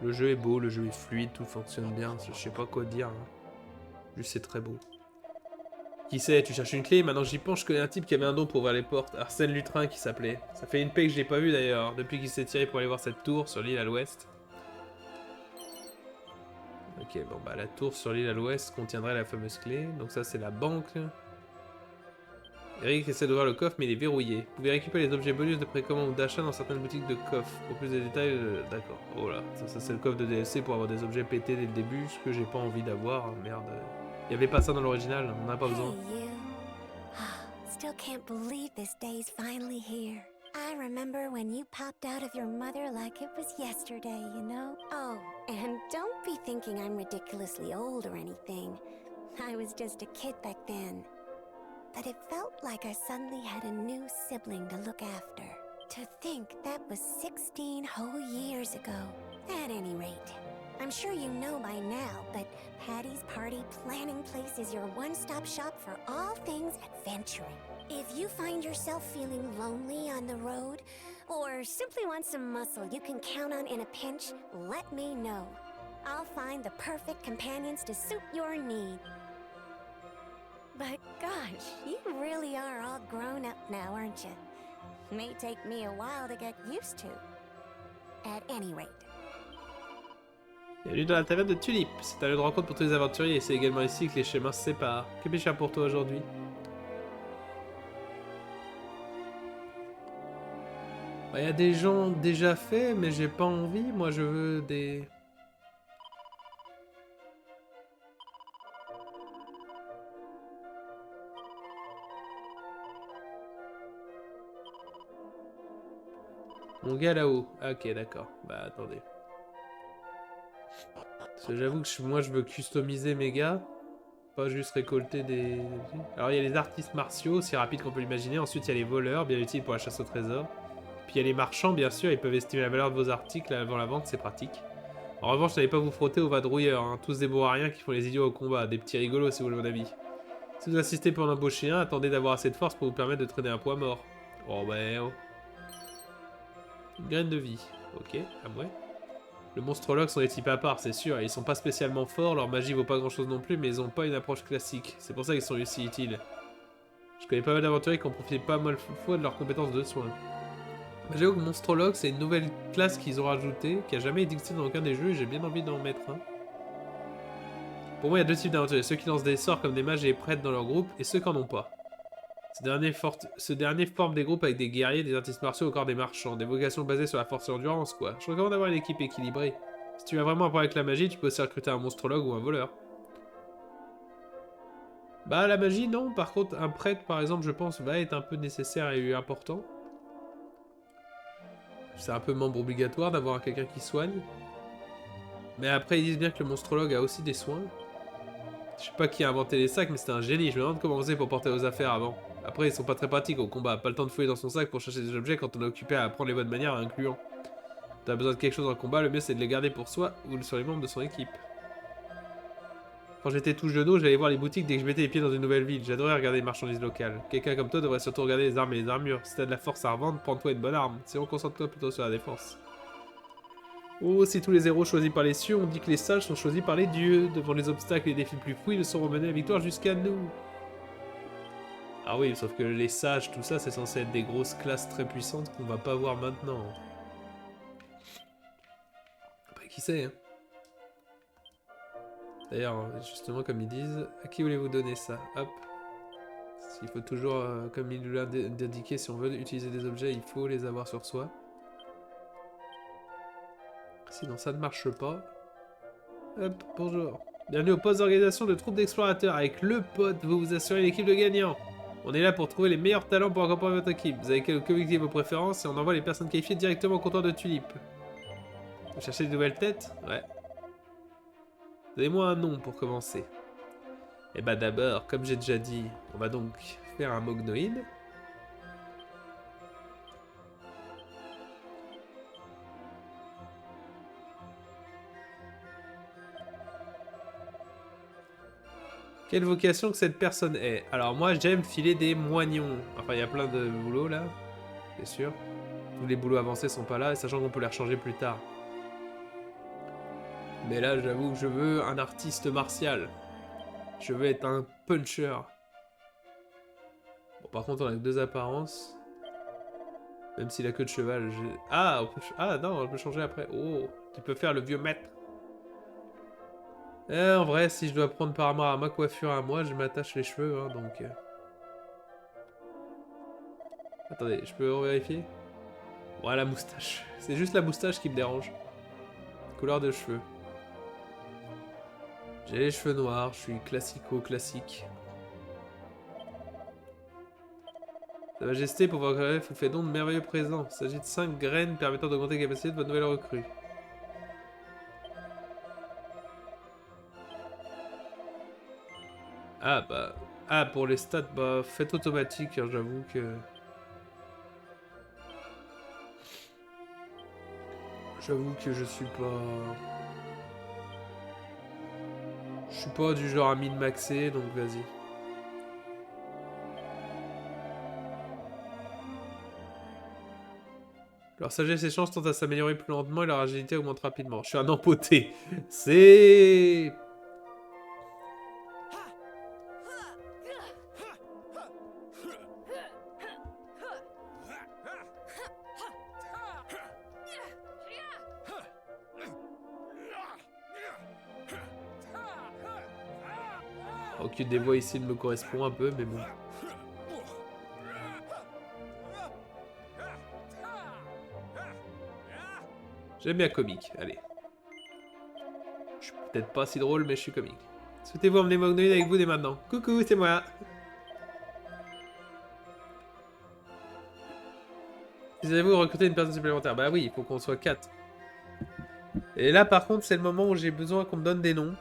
Le jeu est beau, le jeu est fluide, tout fonctionne bien, je sais pas quoi dire. Hein. Juste c'est très beau. Qui sait, tu cherches une clé, maintenant j'y pense, je connais un type qui avait un don pour ouvrir les portes, Arsène Lutrin qui s'appelait. Ça fait une paix que je l'ai pas vu d'ailleurs, depuis qu'il s'est tiré pour aller voir cette tour sur l'île à l'ouest. Ok, bon bah la tour sur l'île à l'ouest contiendrait la fameuse clé, donc ça c'est la banque. Eric essaie d'ouvrir le coffre mais il est verrouillé. Vous pouvez récupérer les objets bonus de précommande ou d'achat dans certaines boutiques de coffres. Pour plus de détails, d'accord. Oh là, ça c'est le coffre de DLC pour avoir des objets pétés dès le début, ce que j'ai pas envie d'avoir, merde. Il y avait pas ça dans l'original, on en a pas besoin. Hey, you. Still can't believe this day's finally here. I remember when you popped out of your mother like it was yesterday, you know? Oh, and don't be thinking I'm ridiculously old or anything. I was just a kid back then. But it felt like I suddenly had a new sibling to look after. To think that was 16 whole years ago. At any rate, I'm sure you know by now, but Patty's Party Planning Place is your one-stop shop for all things adventuring. If you find yourself feeling lonely on the road, or simply want some muscle you can count on in a pinch, let me know. I'll find the perfect companions to suit your need. But gosh, you really are all grown up now, aren't you? May take me a while to get used to. At any rate. Bienvenue dans la taverne de Tulip. C'est un lieu de rencontre pour tous les aventuriers et c'est également ici que les chemins se séparent. Que puis-je faire pour toi aujourd'hui? Bah, y a des gens déjà faits, mais j'ai pas envie. Moi, je veux des... Mon gars là-haut. Ah, ok, d'accord. Bah, attendez. Parce que j'avoue que moi, je veux customiser mes gars. Pas juste récolter des... Alors, il y a les artistes martiaux, aussi rapides qu'on peut l'imaginer. Ensuite, il y a les voleurs, bien utiles pour la chasse au trésor. Puis, il y a les marchands, bien sûr. Ils peuvent estimer la valeur de vos articles avant la vente, c'est pratique. En revanche, n'allez pas vous frotter aux vadrouilleurs. Hein. Tous des bourrariens qui font les idiots au combat. Des petits rigolos, si vous voulez mon avis. Si vous insistez pour en embaucher un, attendez d'avoir assez de force pour vous permettre de traîner un poids mort. Oh, ben... Oh. Une graine de vie. Ok, à moi. Le monstrologue sont des types à part, c'est sûr. Ils sont pas spécialement forts, leur magie vaut pas grand chose non plus, mais ils ont pas une approche classique. C'est pour ça qu'ils sont aussi utiles. Je connais pas mal d'aventuriers qui ont profité pas mal fois de leurs compétences de soins. J'avoue que monstrologue, c'est une nouvelle classe qu'ils ont rajoutée, qui a jamais existé dans aucun des jeux, et j'ai bien envie d'en mettre un. Pour moi, il y a deux types d'aventuriers. Ceux qui lancent des sorts comme des mages et des prêtres dans leur groupe, et ceux qui en ont pas. Ce dernier forme des groupes avec des guerriers, des artistes martiaux ou encore des marchands. Des vocations basées sur la force et l'endurance, quoi. Je recommande d'avoir une équipe équilibrée. Si tu as vraiment un problème avec la magie, tu peux aussi recruter un monstrologue ou un voleur. Bah, la magie, non. Par contre, un prêtre, par exemple, je pense, va être un peu nécessaire et important. C'est un peu membre obligatoire d'avoir quelqu'un qui soigne. Mais après, ils disent bien que le monstrologue a aussi des soins. Je sais pas qui a inventé les sacs, mais c'était un génie. Je me demande comment on faisait pour porter aux affaires avant. Après, ils sont pas très pratiques au combat. Pas le temps de fouiller dans son sac pour chercher des objets quand on est occupé à apprendre les bonnes manières, incluant. T'as besoin de quelque chose en combat, le mieux c'est de les garder pour soi ou sur les membres de son équipe. Quand j'étais tout jeune, j'allais voir les boutiques dès que je mettais les pieds dans une nouvelle ville. J'adorais regarder les marchandises locales. Quelqu'un comme toi devrait surtout regarder les armes et les armures. Si t'as de la force à revendre, prends-toi une bonne arme. Sinon, concentre-toi plutôt sur la défense. Oh, si tous les héros choisis par les cieux, on dit que les sages sont choisis par les dieux. Devant les obstacles et les défis plus fous, ils sauront mener la victoire jusqu'à nous. Ah oui, sauf que les sages, tout ça, c'est censé être des grosses classes très puissantes qu'on va pas voir maintenant. Après, qui sait, hein. D'ailleurs, justement, comme ils disent, à qui voulez-vous donner ça? Hop. Il faut toujours, comme il nous l'a indiqué, si on veut utiliser des objets, il faut les avoir sur soi. Sinon, ça ne marche pas. Hop, bonjour. Bienvenue au poste d'organisation de troupes d'explorateurs. Avec le pote, vous vous assurez une équipe de gagnants. On est là pour trouver les meilleurs talents pour accompagner votre équipe. Vous avez communiqué vos préférences et on envoie les personnes qualifiées directement au comptoir de Tulip. Vous cherchez de nouvelles têtes? Ouais. Donnez-moi un nom pour commencer. Eh bah d'abord, comme j'ai déjà dit, on va donc faire un mognoïde. Quelle vocation que cette personne ait? Alors moi j'aime filer des moignons. Enfin il y a plein de boulots là, c'est sûr. Tous les boulots avancés sont pas là, et sachant qu'on peut les rechanger plus tard. Mais là j'avoue que je veux un artiste martial. Je veux être un puncher. Bon par contre on a que deux apparences. Même s'il a que de cheval. Ah, ah non, on peut changer après. Oh, tu peux faire le vieux maître. En vrai, si je dois prendre par rapport à ma coiffure à moi, je m'attache les cheveux, hein, donc... Attendez, je peux vérifier? Ouais, la moustache. C'est juste la moustache qui me dérange. Couleur de cheveux. J'ai les cheveux noirs, je suis classico-classique. Sa Majesté, pouvoir greffe, vous fait don de merveilleux présents. Il s'agit de 5 graines permettant d'augmenter la capacité de votre nouvelle recrue. Ah bah... Ah, pour les stats, bah, faites automatique, hein, j'avoue que... J'avoue que je suis pas... Je suis pas du genre à min-maxer, donc vas-y. Leur sagesse et chance tendent à s'améliorer plus lentement et leur agilité augmente rapidement. Je suis un empoté. C'est... Aucune des voix ici ne me correspond un peu, mais bon. J'aime bien comique, allez. Je suis peut-être pas si drôle, mais je suis comique. Souhaitez-vous emmener Mognoïde avec vous dès maintenant? Coucou, c'est moi. Décidez-vous recruter une personne supplémentaire? Bah oui, il faut qu'on soit 4. Et là, par contre, c'est le moment où j'ai besoin qu'on me donne des noms.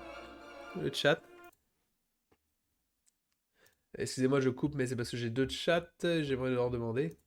Le chat. Excusez-moi, je coupe, mais c'est parce que j'ai 2 chats. J'aimerais leur demander.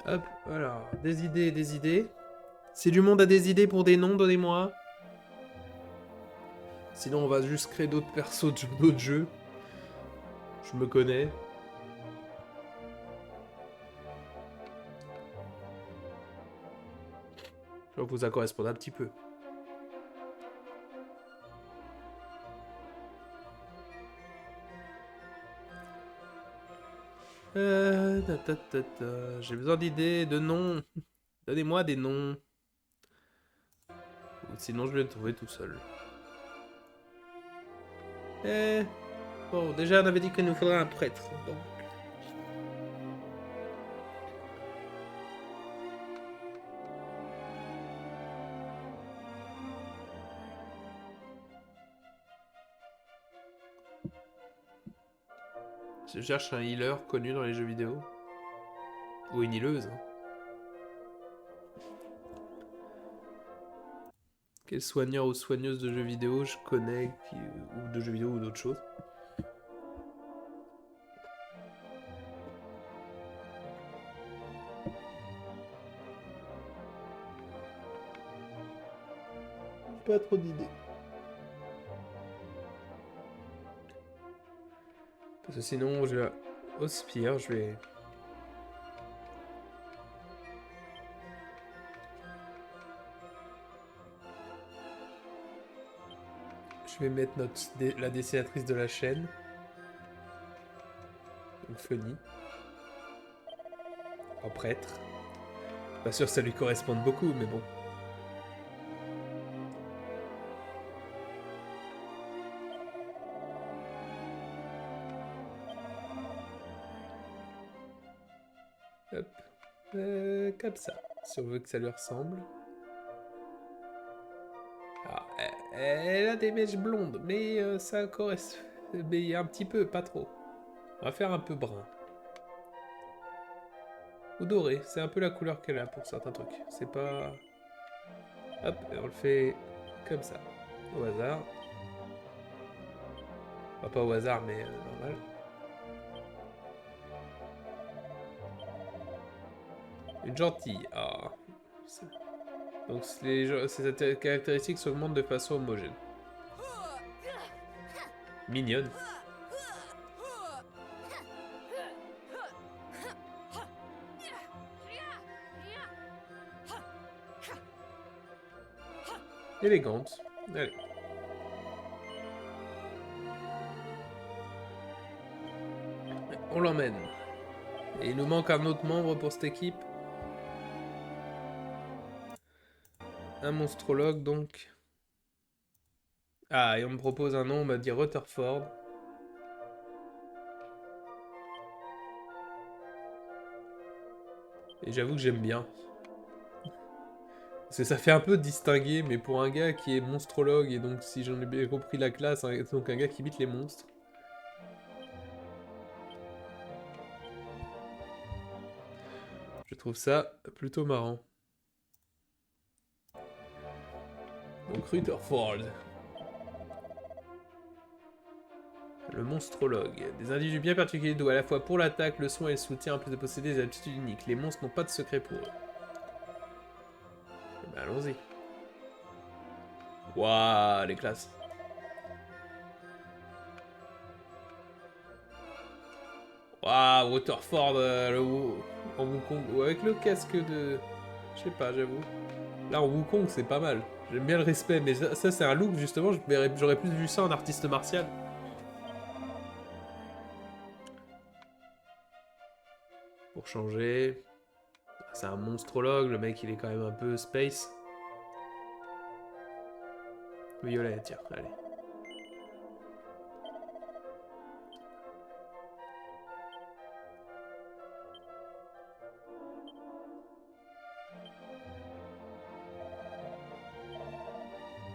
Hop, alors, des idées, des idées. Si du monde a des idées pour des noms, donnez-moi. Sinon, on va juste créer d'autres persos d'autres jeux. Je me connais. Je vois que ça correspond un petit peu. J'ai besoin d'idées, de noms. Donnez-moi des noms. Ou sinon, je vais le trouver tout seul. Bon, déjà, on avait dit qu'il nous faudrait un prêtre. Donc. Je cherche un healer connu dans les jeux vidéo. Ou une healeuse. Hein. Quel soigneur ou soigneuse de jeux vidéo je connais, ou de jeux vidéo ou d'autres choses. Pas trop d'idées. Parce que sinon, je vais au spire, je vais... Je vais mettre la dessinatrice de la chaîne. Donc Funny. En prêtre. Pas sûr que ça lui corresponde beaucoup, mais bon. Hop. Comme ça. Si on veut que ça lui ressemble. Alors, elle a des mèches blondes, mais ça correspond. Mais un petit peu, pas trop. On va faire un peu brun. Ou doré, c'est un peu la couleur qu'elle a pour certains trucs. C'est pas... Hop, et on le fait comme ça. Au hasard. Enfin, pas au hasard, mais normal. Une gentille. Ah. Donc ces caractéristiques s'augmentent de façon homogène. Mignonne. Élégante. Allez. On l'emmène. Et il nous manque un autre membre pour cette équipe. Un monstrologue, donc. Ah, et on me propose un nom, on m'a dit Rutherford. Et j'avoue que j'aime bien. Parce que ça fait un peu distingué, mais pour un gars qui est monstrologue, et donc si j'en ai bien compris la classe, donc un gars qui imite les monstres. Je trouve ça plutôt marrant. Donc Rutherford. Le monstrologue. Des individus bien particuliers doués à la fois pour l'attaque, le soin et le soutien, en plus de posséder des aptitudes uniques. Les monstres n'ont pas de secret pour eux. Eh ben, allons-y. Waouh, les classes. Waouh, Rutherford, en Wukong. Avec le casque de... Je sais pas, j'avoue. Là, en Wukong, c'est pas mal. J'aime bien le respect, mais ça c'est un look, justement, j'aurais plus vu ça en artiste martial. Pour changer... C'est un monstrologue, le mec, il est quand même un peu space. Violet, tiens, allez.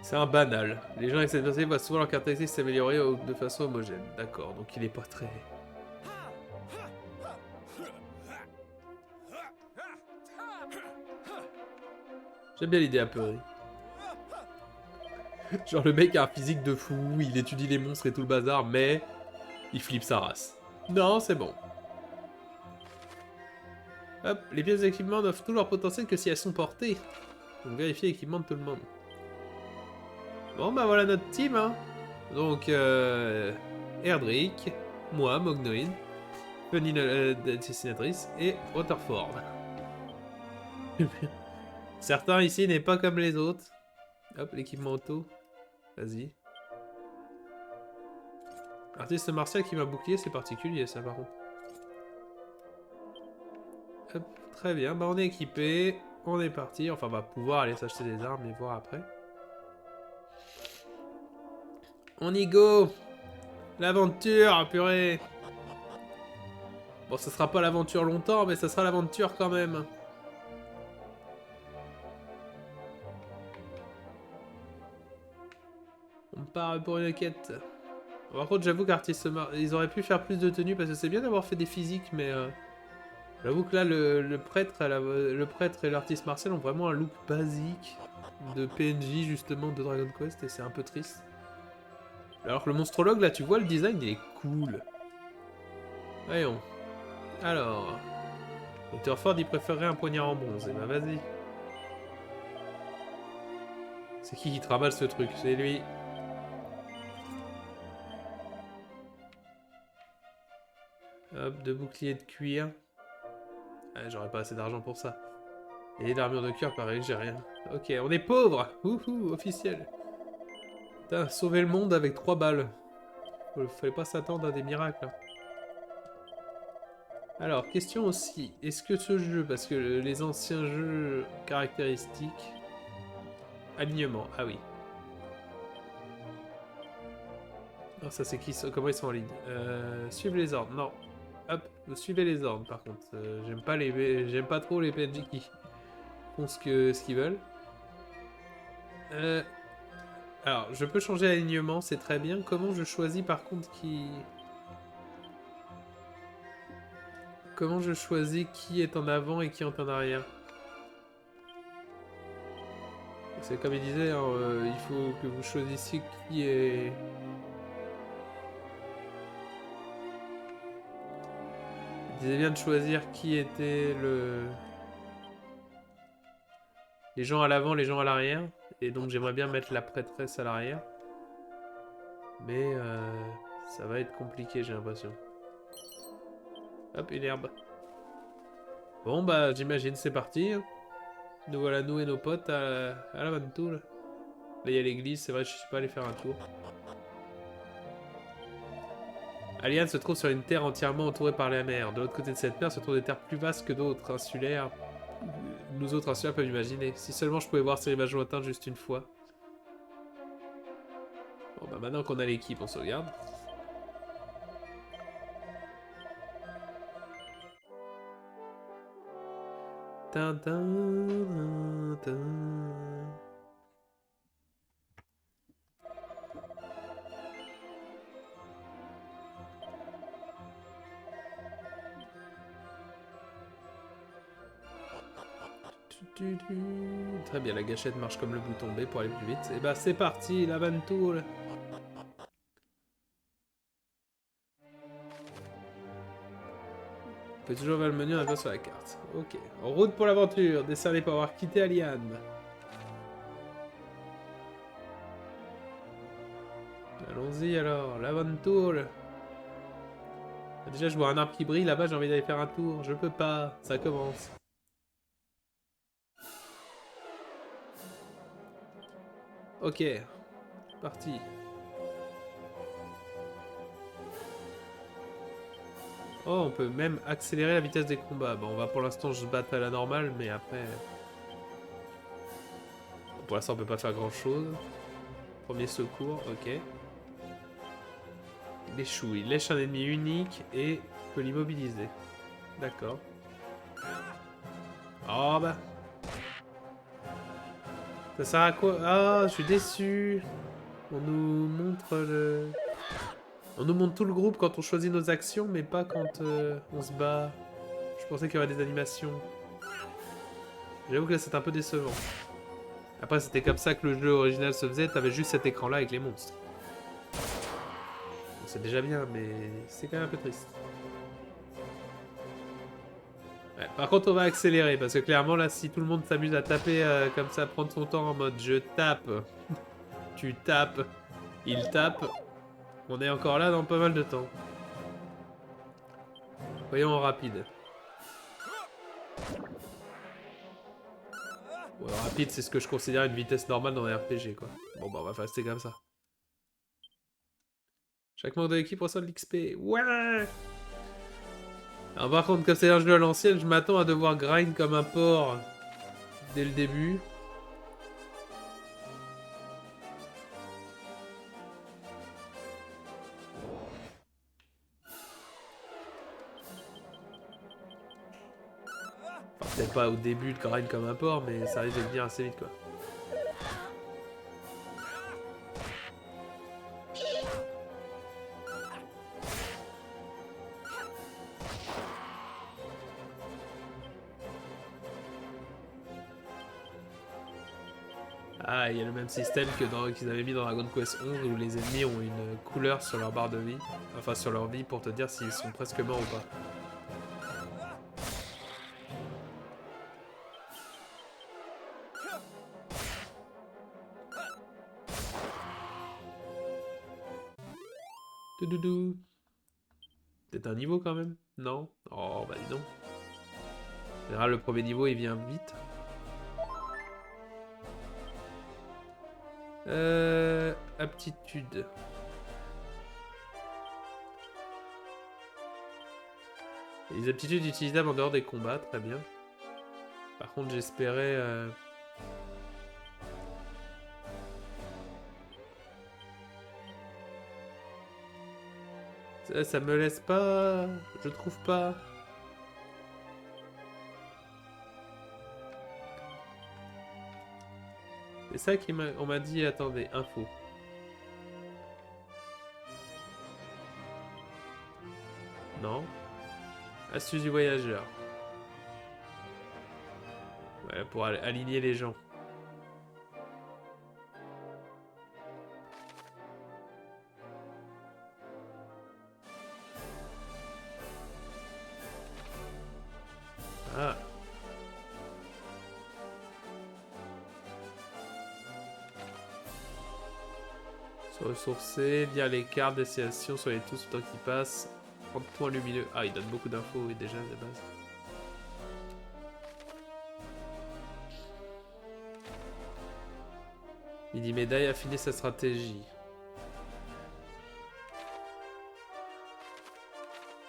C'est un banal. Les gens avec cette personnalité voient souvent leurs caractéristiques s'améliorer de façon homogène. D'accord, donc il est pas très... J'aime bien l'idée apeurée. Genre le mec a un physique de fou, il étudie les monstres et tout le bazar, mais il flippe sa race. Non, c'est bon. Hop, les pièces d'équipement n'offrent tout leur potentiel que si elles sont portées. Donc vérifier l'équipement de tout le monde. Bon bah voilà notre team, hein. Donc Erdrick, moi, Mognoid, Penny dessinatrice et Waterford. Certains ici n'est pas comme les autres. Hop, l'équipement auto. Vas-y. Artiste martial qui m'a bouclier, c'est particulier ça par contre. Hop, très bien, bah on est équipé, on est parti. Enfin on va pouvoir aller s'acheter des armes et voir après. On y go. L'aventure, purée. Bon, ça sera pas l'aventure longtemps, mais ça sera l'aventure quand même. On part pour une quête. Par contre, j'avoue qu'artiste ils auraient pu faire plus de tenues parce que c'est bien d'avoir fait des physiques, mais j'avoue que là, le prêtre et l'artiste martial ont vraiment un look basique de PNJ justement de Dragon Quest et c'est un peu triste. Alors que le monstrologue, là, tu vois, le design, il est cool. Voyons. Alors... Waterford, il préférerait un poignard en bronze. Eh ben, vas-y. C'est qui trimballe ce truc? C'est lui. Hop, 2 boucliers de cuir. Ah, j'aurais pas assez d'argent pour ça. Et l'armure de cuir, pareil, j'ai rien. Ok, on est pauvres. Ouhou, officiel. Putain, sauver le monde avec 3 balles. Fallait pas s'attendre à des miracles. Hein. Alors, question aussi. Est-ce que ce jeu, parce que les anciens jeux caractéristiques... Alignement, ah oui. Alors ça c'est qui? Comment ils sont en ligne? Suivre les ordres, non. Hop, vous suivez les ordres par contre. J'aime pas trop les PNJ qui font ce qu'ils veulent. Alors, je peux changer l'alignement, c'est très bien. Comment je choisis par contre qui... Comment je choisis qui est en avant et qui est en arrière? C'est comme il disait, hein, il faut que vous choisissiez qui est... Il disait bien de choisir qui était les gens à l'avant, les gens à l'arrière. Et donc j'aimerais bien mettre la prêtresse à l'arrière. Mais ça va être compliqué, j'ai l'impression. Hop, une herbe. Bon bah j'imagine c'est parti. Nous voilà, nous et nos potes à la Mantoul. Là il y a l'église, c'est vrai je suis pas allé faire un tour. Alian se trouve sur une terre entièrement entourée par la mer. De l'autre côté de cette mer se trouvent des terres plus vastes que d'autres, insulaires. Nous autres insulaires peuvent imaginer. Si seulement je pouvais voir ces images lointaines juste une fois. Bon bah maintenant qu'on a l'équipe, on sauvegarde. Très bien, la gâchette marche comme le bouton B pour aller plus vite. Et bah c'est parti, la Mantoul. On peut toujours voir le menu en appuyant sur la carte. Ok. En route pour l'aventure, décerné pour avoir quitté Alian. Allons-y alors, la Mantoul. Déjà je vois un arbre qui brille là-bas, j'ai envie d'aller faire un tour. Je peux pas, ça commence. Ok, parti. Oh, on peut même accélérer la vitesse des combats. Bon, on va pour l'instant se battre à la normale, mais après... Pour l'instant, on peut pas faire grand-chose. Premier secours, ok. Il échoue, il lèche un ennemi unique et peut l'immobiliser. D'accord. Oh bah... Ça sert à quoi? Ah, je suis déçu. On nous montre le... On nous montre tout le groupe quand on choisit nos actions, mais pas quand on se bat. Je pensais qu'il y aurait des animations. J'avoue que là, c'est un peu décevant. Après, c'était comme ça que le jeu original se faisait. T'avais juste cet écran-là avec les monstres. Bon, c'est déjà bien, mais c'est quand même un peu triste. Ouais, par contre, on va accélérer, parce que clairement, là, si tout le monde s'amuse à taper comme ça, prendre son temps en mode « je tape », tu tapes, il tape, on est encore là dans pas mal de temps. Voyons en rapide. Ouais, rapide, c'est ce que je considère une vitesse normale dans un RPG, quoi. Bon, bah, on va rester comme ça. Chaque membre de l'équipe reçoit de l'XP. Ouais! Alors, par contre, comme c'est un jeu à l'ancienne, je m'attends à devoir grind comme un porc dès le début. Enfin, peut-être pas au début de grind comme un porc, mais ça risque de venir assez vite, quoi. Ah, il y a le même système que qu'ils avaient mis dans Dragon Quest 11 où les ennemis ont une couleur sur leur barre de vie, enfin sur leur vie pour te dire s'ils sont presque morts ou pas. Doudoudou. Peut-être un niveau quand même? Non? Oh bah dis donc. En général, le premier niveau il vient vite. Aptitude. Les aptitudes utilisables en dehors des combats, très bien. Par contre, j'espérais... Ça me laisse pas... Je trouve pas... C'est ça qu'on m'a dit, attendez, info. Non. Astuce du voyageur. Ouais, pour aligner les gens. Ah. Se ressourcer, lire les cartes, destination, soyez tous le temps qui passe. 30 points lumineux. Ah, il donne beaucoup d'infos, oui, déjà, de base. Il dit médaille, affiner sa stratégie.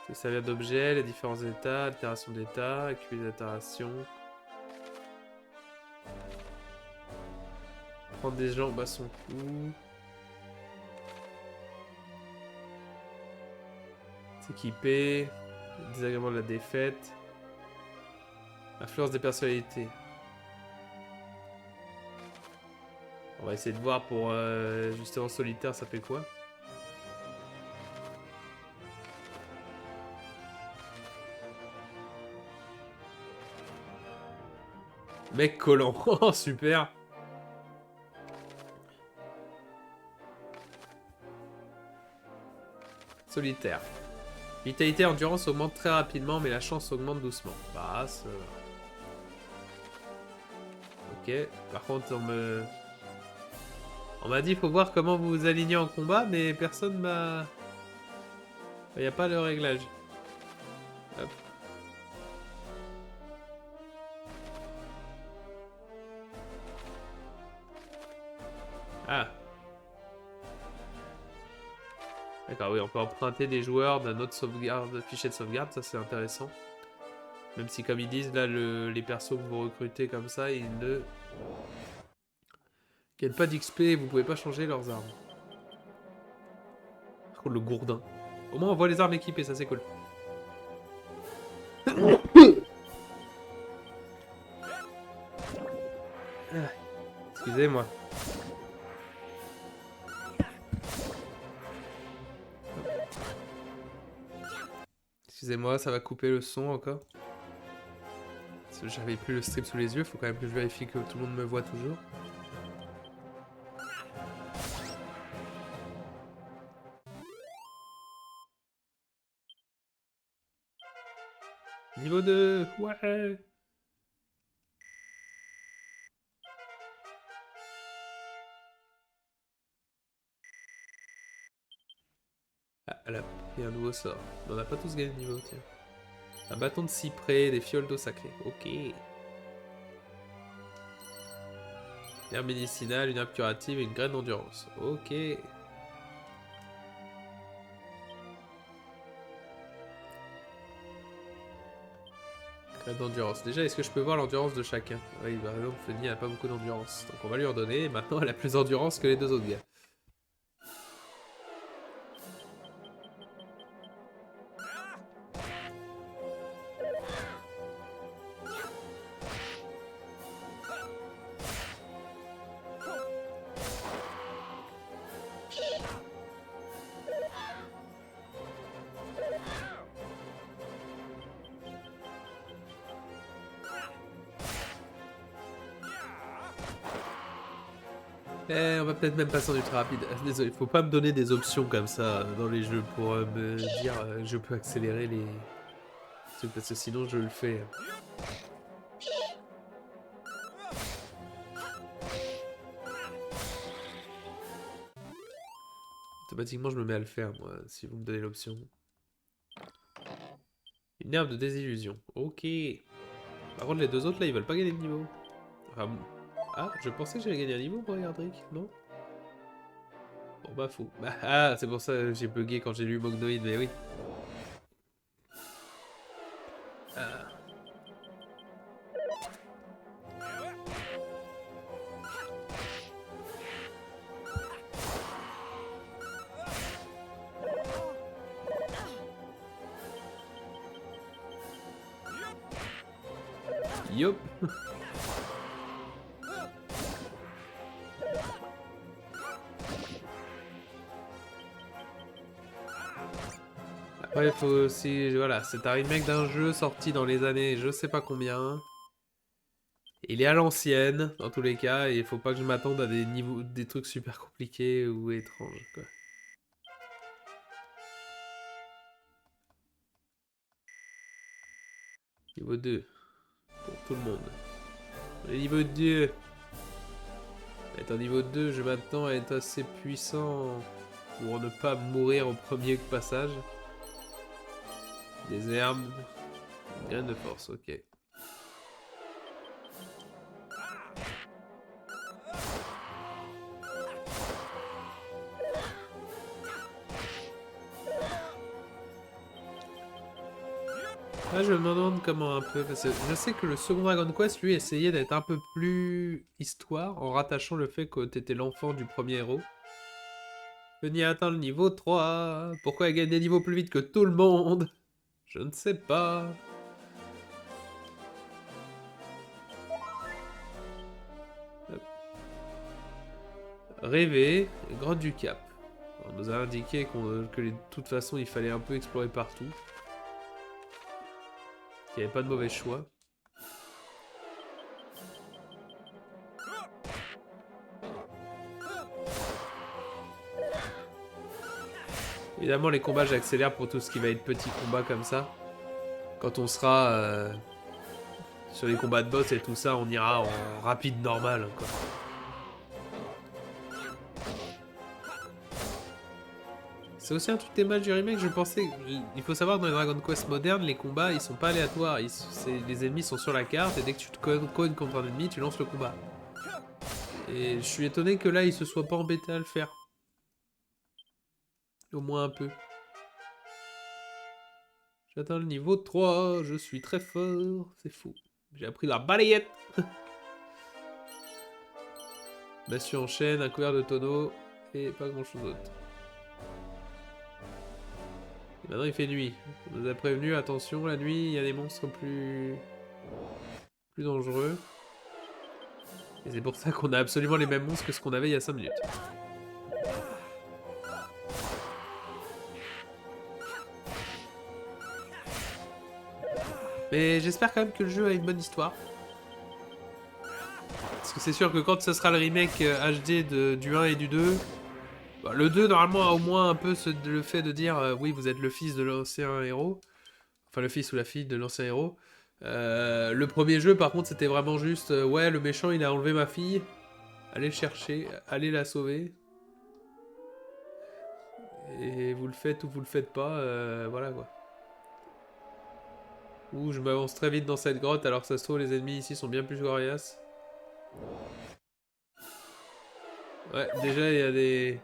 Se servir d'objets, les différents états, altération d'état, accumuler d'altération. Prendre des jambes à son cou. S'équiper. Désagrément de la défaite. Influence des personnalités. On va essayer de voir pour justement solitaire, ça fait quoi? Mec collant. Oh, super. Solitaire. Vitalité et endurance augmentent très rapidement, mais la chance augmente doucement. Bah, ça... Ok. Par contre, on m'a dit, faut voir comment vous vous alignez en combat, mais personne m'a... Il n'y a pas le réglage. Hop. Ah. D'accord, oui, on peut emprunter des joueurs d'un autre sauvegarde, fichier de sauvegarde, ça c'est intéressant. Même si, comme ils disent, là, les persos que vous recrutez comme ça, ils ne gagnent pas d'XP et vous pouvez pas changer leurs armes. Par contre, le gourdin. Au moins, on voit les armes équipées, ça c'est cool. Excusez-moi. Excusez-moi, ça va couper le son encore. Parce que j'avais plus le strip sous les yeux, faut quand même que je vérifie que tout le monde me voit toujours. Niveau 2, ouais. Ah, elle a pris un nouveau sort. Mais on n'a pas tous gagné de niveau, tiens. Un bâton de cyprès, des fioles d'eau sacrée. Ok. Une herbe médicinale, une herbe curative et une graine d'endurance. Ok. Graine d'endurance. Déjà, est-ce que je peux voir l'endurance de chacun? Oui, par exemple, Fanny n'a pas beaucoup d'endurance. Donc on va lui en donner. Et maintenant, elle a plus d'endurance que les deux autres gars. On va peut-être même passer en ultra rapide. Désolé, faut pas me donner des options comme ça dans les jeux pour me dire que je peux accélérer les trucs parce que sinon je le fais. Automatiquement je me mets à le faire moi si vous me donnez l'option. Une herbe de désillusion. Ok. Par contre les deux autres là ils veulent pas gagner de niveau. Enfin, ah, je pensais que j'allais gagner un niveau pour Erdrick, non? Bon bah fou. Bah, ah, c'est pour ça que j'ai bugué quand j'ai lu Mognoid, mais oui. Ah. Yop. Après, il faut aussi... Voilà, c'est un remake d'un jeu sorti dans les années je sais pas combien. Il est à l'ancienne, dans tous les cas, et il faut pas que je m'attende à des niveaux, des trucs super compliqués ou étranges, quoi. Niveau 2. Pour tout le monde. Le niveau 2. Être un niveau 2, je m'attends à être assez puissant pour ne pas mourir au premier passage. Des herbes. Une graine de force, ok. Là, je me demande comment un peu, parce que je sais que le second Dragon Quest, lui, essayait d'être un peu plus histoire, en rattachant le fait que t'étais l'enfant du premier héros. Venir atteint le niveau 3. Pourquoi elle gagne des niveaux plus vite que tout le monde? Je ne sais pas. Hop. Rêver, grotte du Cap. On nous a indiqué que de toute façon, il fallait un peu explorer partout. Qu'il n'y avait pas de mauvais choix. Évidemment, les combats, j'accélère pour tout ce qui va être petit combat comme ça. Quand on sera sur les combats de boss et tout ça, on ira en rapide normal, quoi. C'est aussi un truc des matchs du remake, je pensais... Il faut savoir que dans les Dragon Quest modernes, les combats, ils sont pas aléatoires. Les ennemis sont sur la carte, et dès que tu te cognes contre un ennemi, tu lances le combat. Et je suis étonné que là, ils se soient pas embêtés à le faire. Au moins un peu. J'atteins le niveau 3, je suis très fort, c'est fou. J'ai appris la balayette. Massue en chaîne, un couvert de tonneaux, et pas grand chose d'autre. Et maintenant il fait nuit. On nous a prévenu, attention, la nuit, il y a des monstres plus dangereux. Et c'est pour ça qu'on a absolument les mêmes monstres que ce qu'on avait il y a 5 minutes. Mais j'espère quand même que le jeu a une bonne histoire. Parce que c'est sûr que quand ce sera le remake HD du 1 et du 2... Bah, le 2, normalement, a au moins un peu le fait de dire oui, vous êtes le fils de l'ancien héros. Enfin, le fils ou la fille de l'ancien héros. Le premier jeu, par contre, c'était vraiment juste ouais, le méchant, il a enlevé ma fille. Allez le chercher, allez la sauver. Et vous le faites ou vous le faites pas, voilà quoi. Ouh, je m'avance très vite dans cette grotte, alors que ça se trouve, les ennemis ici sont bien plus coriaces. Ouais, déjà, il y a des...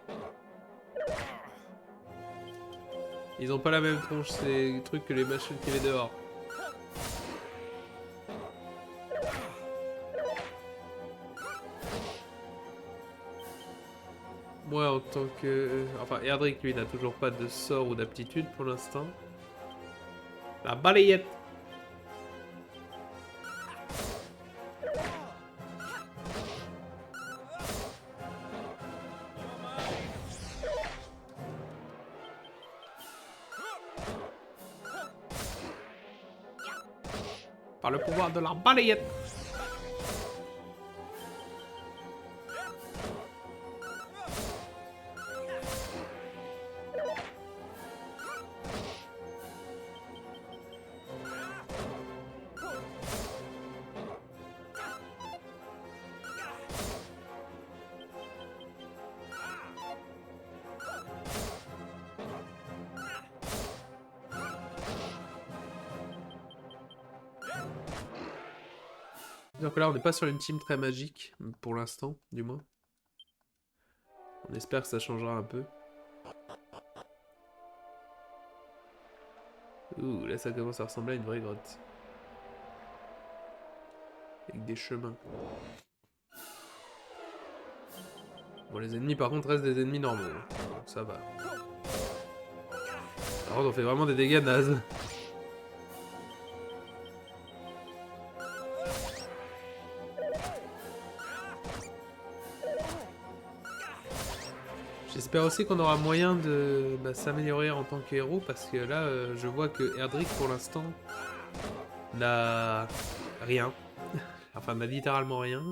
Ils ont pas la même tronche, ces trucs, que les machines qu'il y avait dehors. Moi, en tant que... Enfin, Erdrick, lui, n'a toujours pas de sort ou d'aptitude pour l'instant. La balayette! Par le pouvoir de la balayette! Donc là, on n'est pas sur une team très magique, pour l'instant, du moins. On espère que ça changera un peu. Ouh, là ça commence à ressembler à une vraie grotte. Avec des chemins. Bon, les ennemis par contre restent des ennemis normaux. Donc ça va. Par contre, on fait vraiment des dégâts nazes. J'espère aussi qu'on aura moyen de s'améliorer en tant que héros, parce que là, je vois que Erdrick, pour l'instant, n'a rien. Enfin, n'a littéralement rien.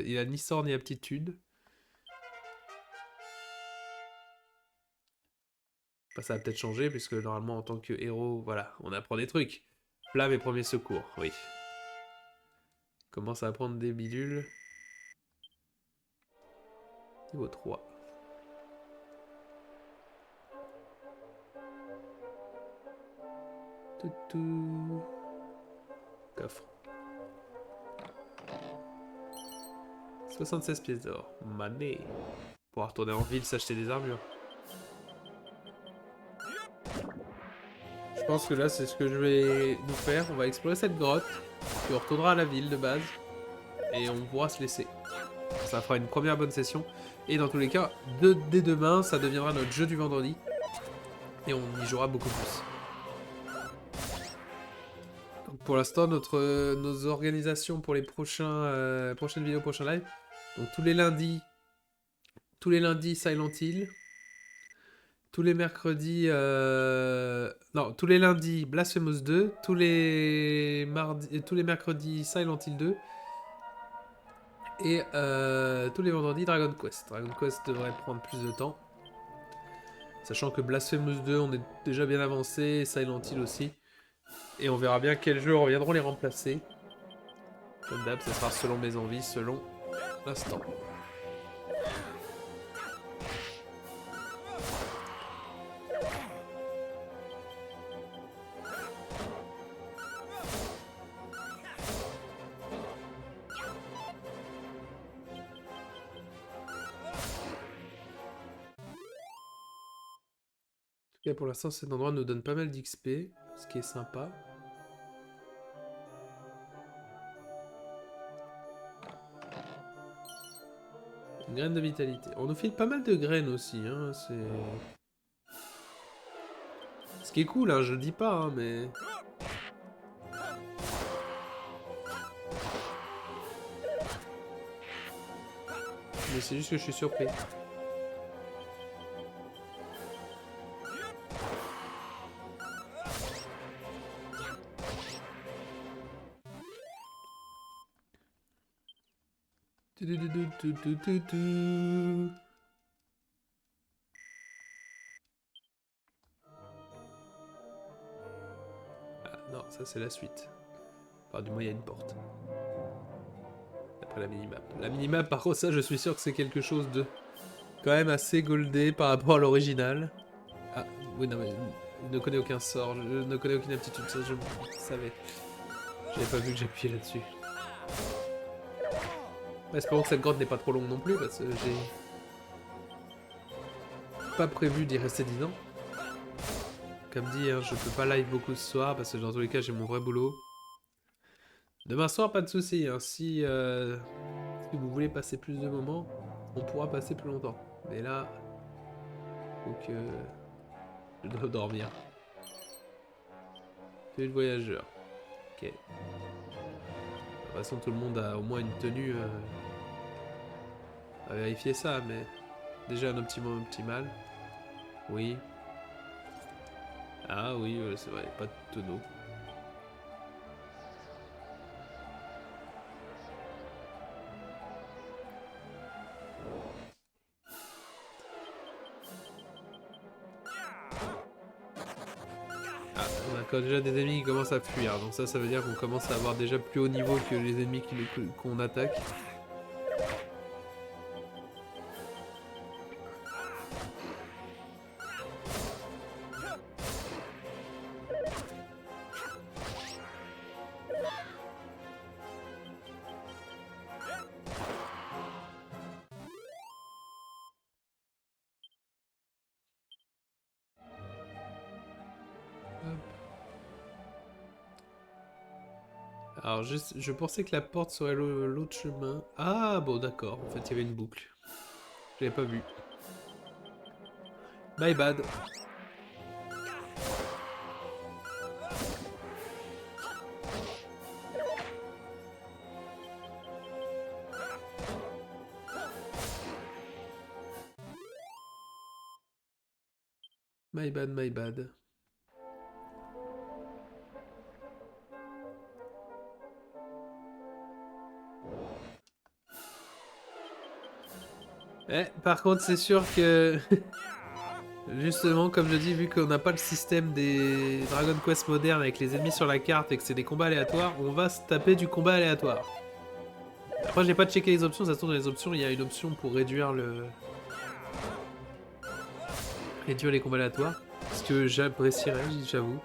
Il a ni sort ni aptitude. Enfin, ça va peut-être changer, puisque normalement, en tant que héros, voilà, on apprend des trucs. Flamme et premier secours, oui. Commence à apprendre des bidules. Niveau 3. Toutou. Coffre. 76 pièces d'or. Mané. Pour retourner en ville, s'acheter des armures. Je pense que là, c'est ce que je vais nous faire. On va explorer cette grotte. Puis on retournera à la ville de base. Et on pourra se laisser. Ça fera une première bonne session. Et dans tous les cas, dès demain, ça deviendra notre jeu du vendredi. Et on y jouera beaucoup plus. Donc pour l'instant, nos organisations pour les prochaines vidéos, prochains lives. Donc tous les lundis, Silent Hill. Tous les mercredis... Non, tous les lundis, Blasphemous 2. Tous les mercredis, Silent Hill 2. Et tous les vendredis, Dragon Quest. Dragon Quest devrait prendre plus de temps. Sachant que Blasphemous 2, on est déjà bien avancé. Silent Hill aussi. Et on verra bien quels jeux reviendront les remplacer. Comme d'hab, ça sera selon mes envies, selon l'instant. En tout cas, pour l'instant, cet endroit nous donne pas mal d'XP, ce qui est sympa. Une graine de vitalité. On nous file pas mal de graines aussi, hein, c'est... Ce qui est cool, hein, je le dis pas, hein, mais... Mais c'est juste que je suis surpris. Ah non, ça c'est la suite. Enfin, du moins, il y a une porte. Après la minimap. La minimap, par contre, ça, je suis sûr que c'est quelque chose de quand même assez goldé par rapport à l'original. Ah, oui, non, mais je ne connais aucun sort, je ne connais aucune aptitude, ça je savais. J'avais pas vu que j'appuyais là-dessus. Espérons que cette grotte n'est pas trop longue non plus, parce que j'ai pas prévu d'y rester 10 ans. Comme dit, hein, je peux pas live beaucoup ce soir, parce que dans tous les cas, j'ai mon vrai boulot. Demain soir, pas de soucis, hein. Si vous voulez passer plus de moments, on pourra passer plus longtemps. Mais là, faut que je dois dormir. Tenue de voyageur. Ok. De toute façon, tout le monde a au moins une tenue à vérifier ça, mais déjà un optimum optimal. Oui. Ah oui, c'est vrai, pas de tonneau. On a déjà des ennemis qui commencent à fuir, donc ça veut dire qu'on commence à avoir déjà plus haut niveau que les ennemis qu'on attaque. Alors, je pensais que la porte serait l'autre chemin. Ah, bon, d'accord. En fait, il y avait une boucle. J'avais pas vu. My bad. My bad, my bad. Par contre, c'est sûr que... Justement, comme je dis, vu qu'on n'a pas le système des Dragon Quest modernes avec les ennemis sur la carte et que c'est des combats aléatoires, on va se taper du combat aléatoire. Après, j'ai pas checké les options, ça se trouve dans les options, il y a une option pour réduire les combats aléatoires. Ce que j'apprécierais, j'avoue.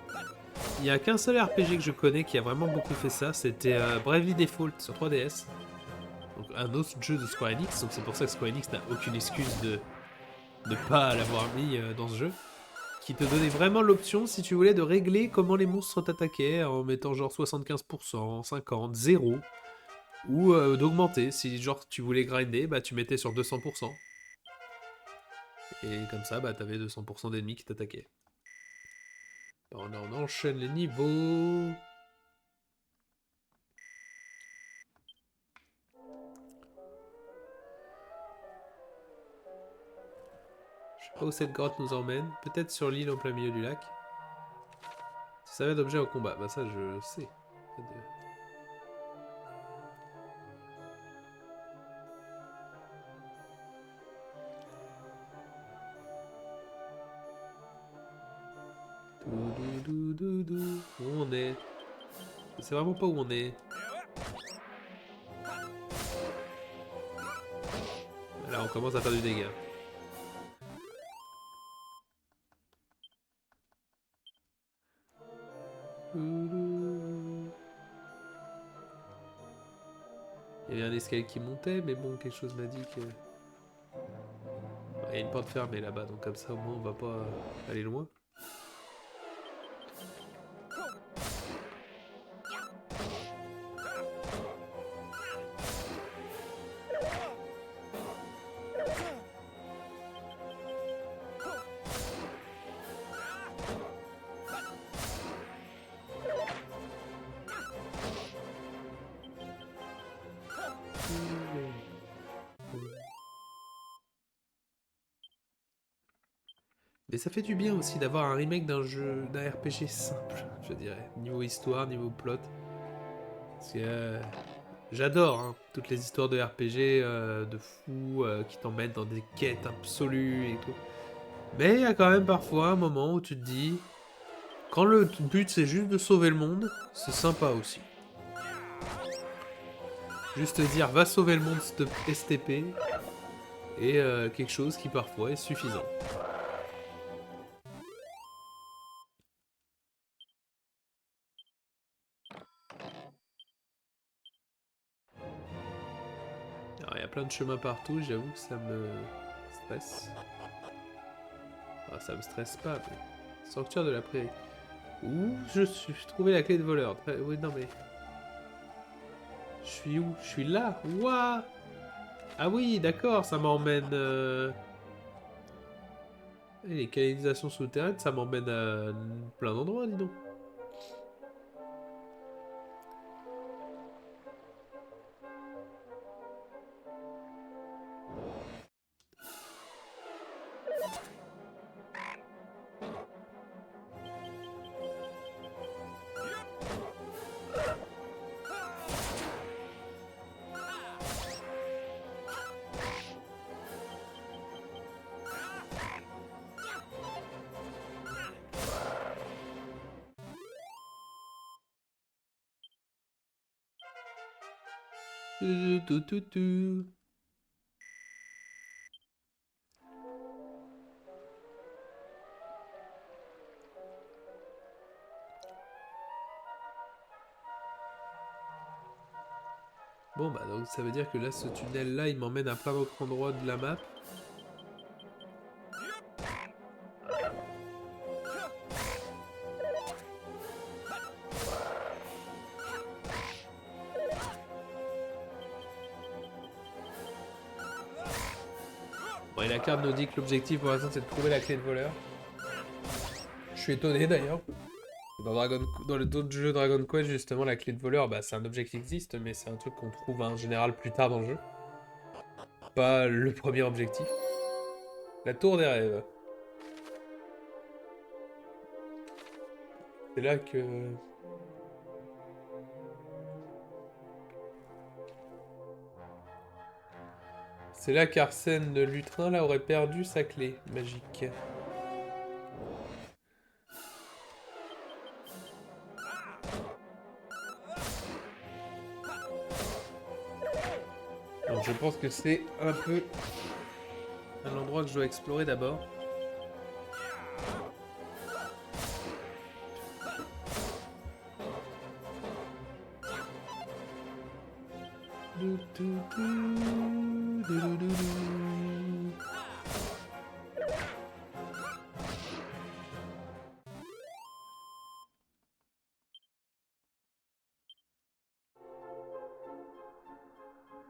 Il n'y a qu'un seul RPG que je connais qui a vraiment beaucoup fait ça, c'était Bravely Default sur 3DS. Donc un autre jeu de Square Enix, donc c'est pour ça que Square Enix n'a aucune excuse de ne pas l'avoir mis dans ce jeu. Qui te donnait vraiment l'option, si tu voulais, de régler comment les monstres t'attaquaient en mettant genre 75%, 50%, 0. Ou d'augmenter, si genre tu voulais grinder, bah tu mettais sur 200%. Et comme ça, bah t'avais 200% d'ennemis qui t'attaquaient. On enchaîne les niveaux. Je sais pas où cette grotte nous emmène. Peut-être sur l'île en plein milieu du lac. Si ça va d'objet au combat, bah ça je sais. Où on est? Je sais vraiment pas où on est. Là on commence à faire du dégât. Il y avait un escalier qui montait, mais bon, quelque chose m'a dit que... Il y a une porte fermée là-bas, donc comme ça au moins on va pas aller loin. Mais ça fait du bien aussi d'avoir un remake d'un jeu, d'un RPG simple, je dirais. Niveau histoire, niveau plot. Parce que j'adore hein, toutes les histoires de RPG de fous qui t'emmènent dans des quêtes absolues et tout. Mais il y a quand même parfois un moment où tu te dis, quand le but c'est juste de sauver le monde, c'est sympa aussi. Juste te dire, va sauver le monde STP, et quelque chose qui parfois est suffisant. Alors il y a plein de chemins partout, j'avoue que ça me stresse. Ah, ça me stresse pas, mais... Sanctuaire de la prairie. Où je suis trouvé la clé de voleur. Oui, non mais... Je suis où? Je suis là. Ouah! Ah oui, d'accord, ça m'emmène... Les canalisations souterraines, ça m'emmène à plein d'endroits, dis donc. Tout. Bon bah donc ça veut dire que là ce tunnel là il m'emmène à plein d'autres endroits de la map. Bon et la carte nous dit que l'objectif pour l'instant c'est de trouver la clé de voleur. Je suis étonné d'ailleurs. Dans les d'autres jeux Dragon Quest, justement, la clé de voleur, bah, c'est un objet qui existe, mais c'est un truc qu'on trouve en général plus tard dans le jeu. Pas le premier objectif. La tour des rêves. C'est là que... C'est là qu'Arsène Lutrin là, aurait perdu sa clé magique. Donc je pense que c'est un peu un endroit que je dois explorer d'abord.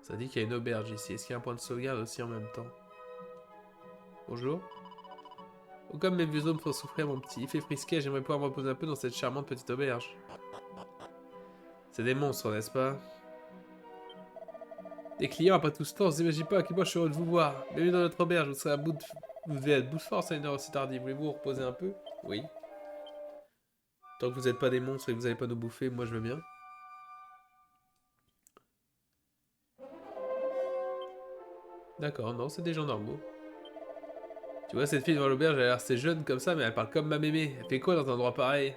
Ça dit qu'il y a une auberge ici. Est-ce qu'il y a un point de sauvegarde aussi en même temps? Bonjour. Oh, comme mes vieux hommes font souffrir mon petit. Il fait frisquet, j'aimerais pouvoir me reposer un peu dans cette charmante petite auberge. C'est des monstres, n'est-ce pas? Des clients après tout ce temps, vous imaginez pas à quel point je suis heureux de vous voir. Bienvenue dans notre auberge, vous serez à bout de... Vous devez être bout de force à une heure aussi tardive. Voulez-vous vous reposer un peu? Oui. Tant que vous n'êtes pas des monstres et que vous n'allez pas nous bouffer, moi je veux bien. D'accord, non, c'est des gens normaux. Tu vois, cette fille devant l'auberge, elle a l'air assez jeune comme ça, mais elle parle comme ma mémé. Elle fait quoi dans un endroit pareil?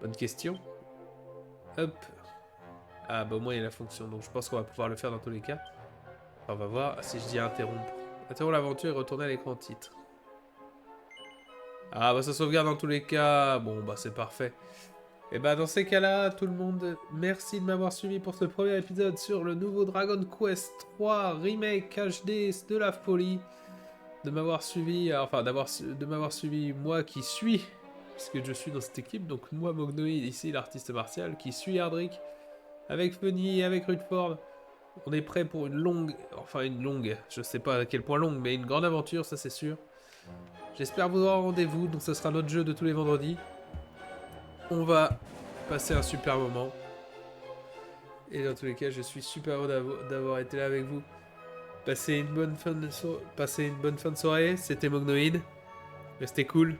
Bonne question. Hop. Ah, bah au moins il y a la fonction, donc je pense qu'on va pouvoir le faire dans tous les cas. Enfin, on va voir si je dis interrompre. Interrompre l'aventure et retourner à l'écran titre. Ah, bah ça sauvegarde dans tous les cas. Bon, bah c'est parfait. Et bah dans ces cas-là, tout le monde, merci de m'avoir suivi pour ce premier épisode sur le nouveau Dragon Quest 3 Remake HD de la folie. De m'avoir suivi, enfin de m'avoir suivi moi qui suis, puisque je suis dans cette équipe, donc moi Mognoïd ici, l'artiste martial, qui suis Erdrick, avec Funny et avec Rutford. On est prêt pour une longue, je sais pas à quel point longue, mais une grande aventure, ça c'est sûr. J'espère vous avoir rendez-vous, donc ce sera notre jeu de tous les vendredis. On va passer un super moment. Et dans tous les cas, je suis super heureux d'avoir été là avec vous Passez une bonne fin de soirée. C'était Mognoïd. Restez cool.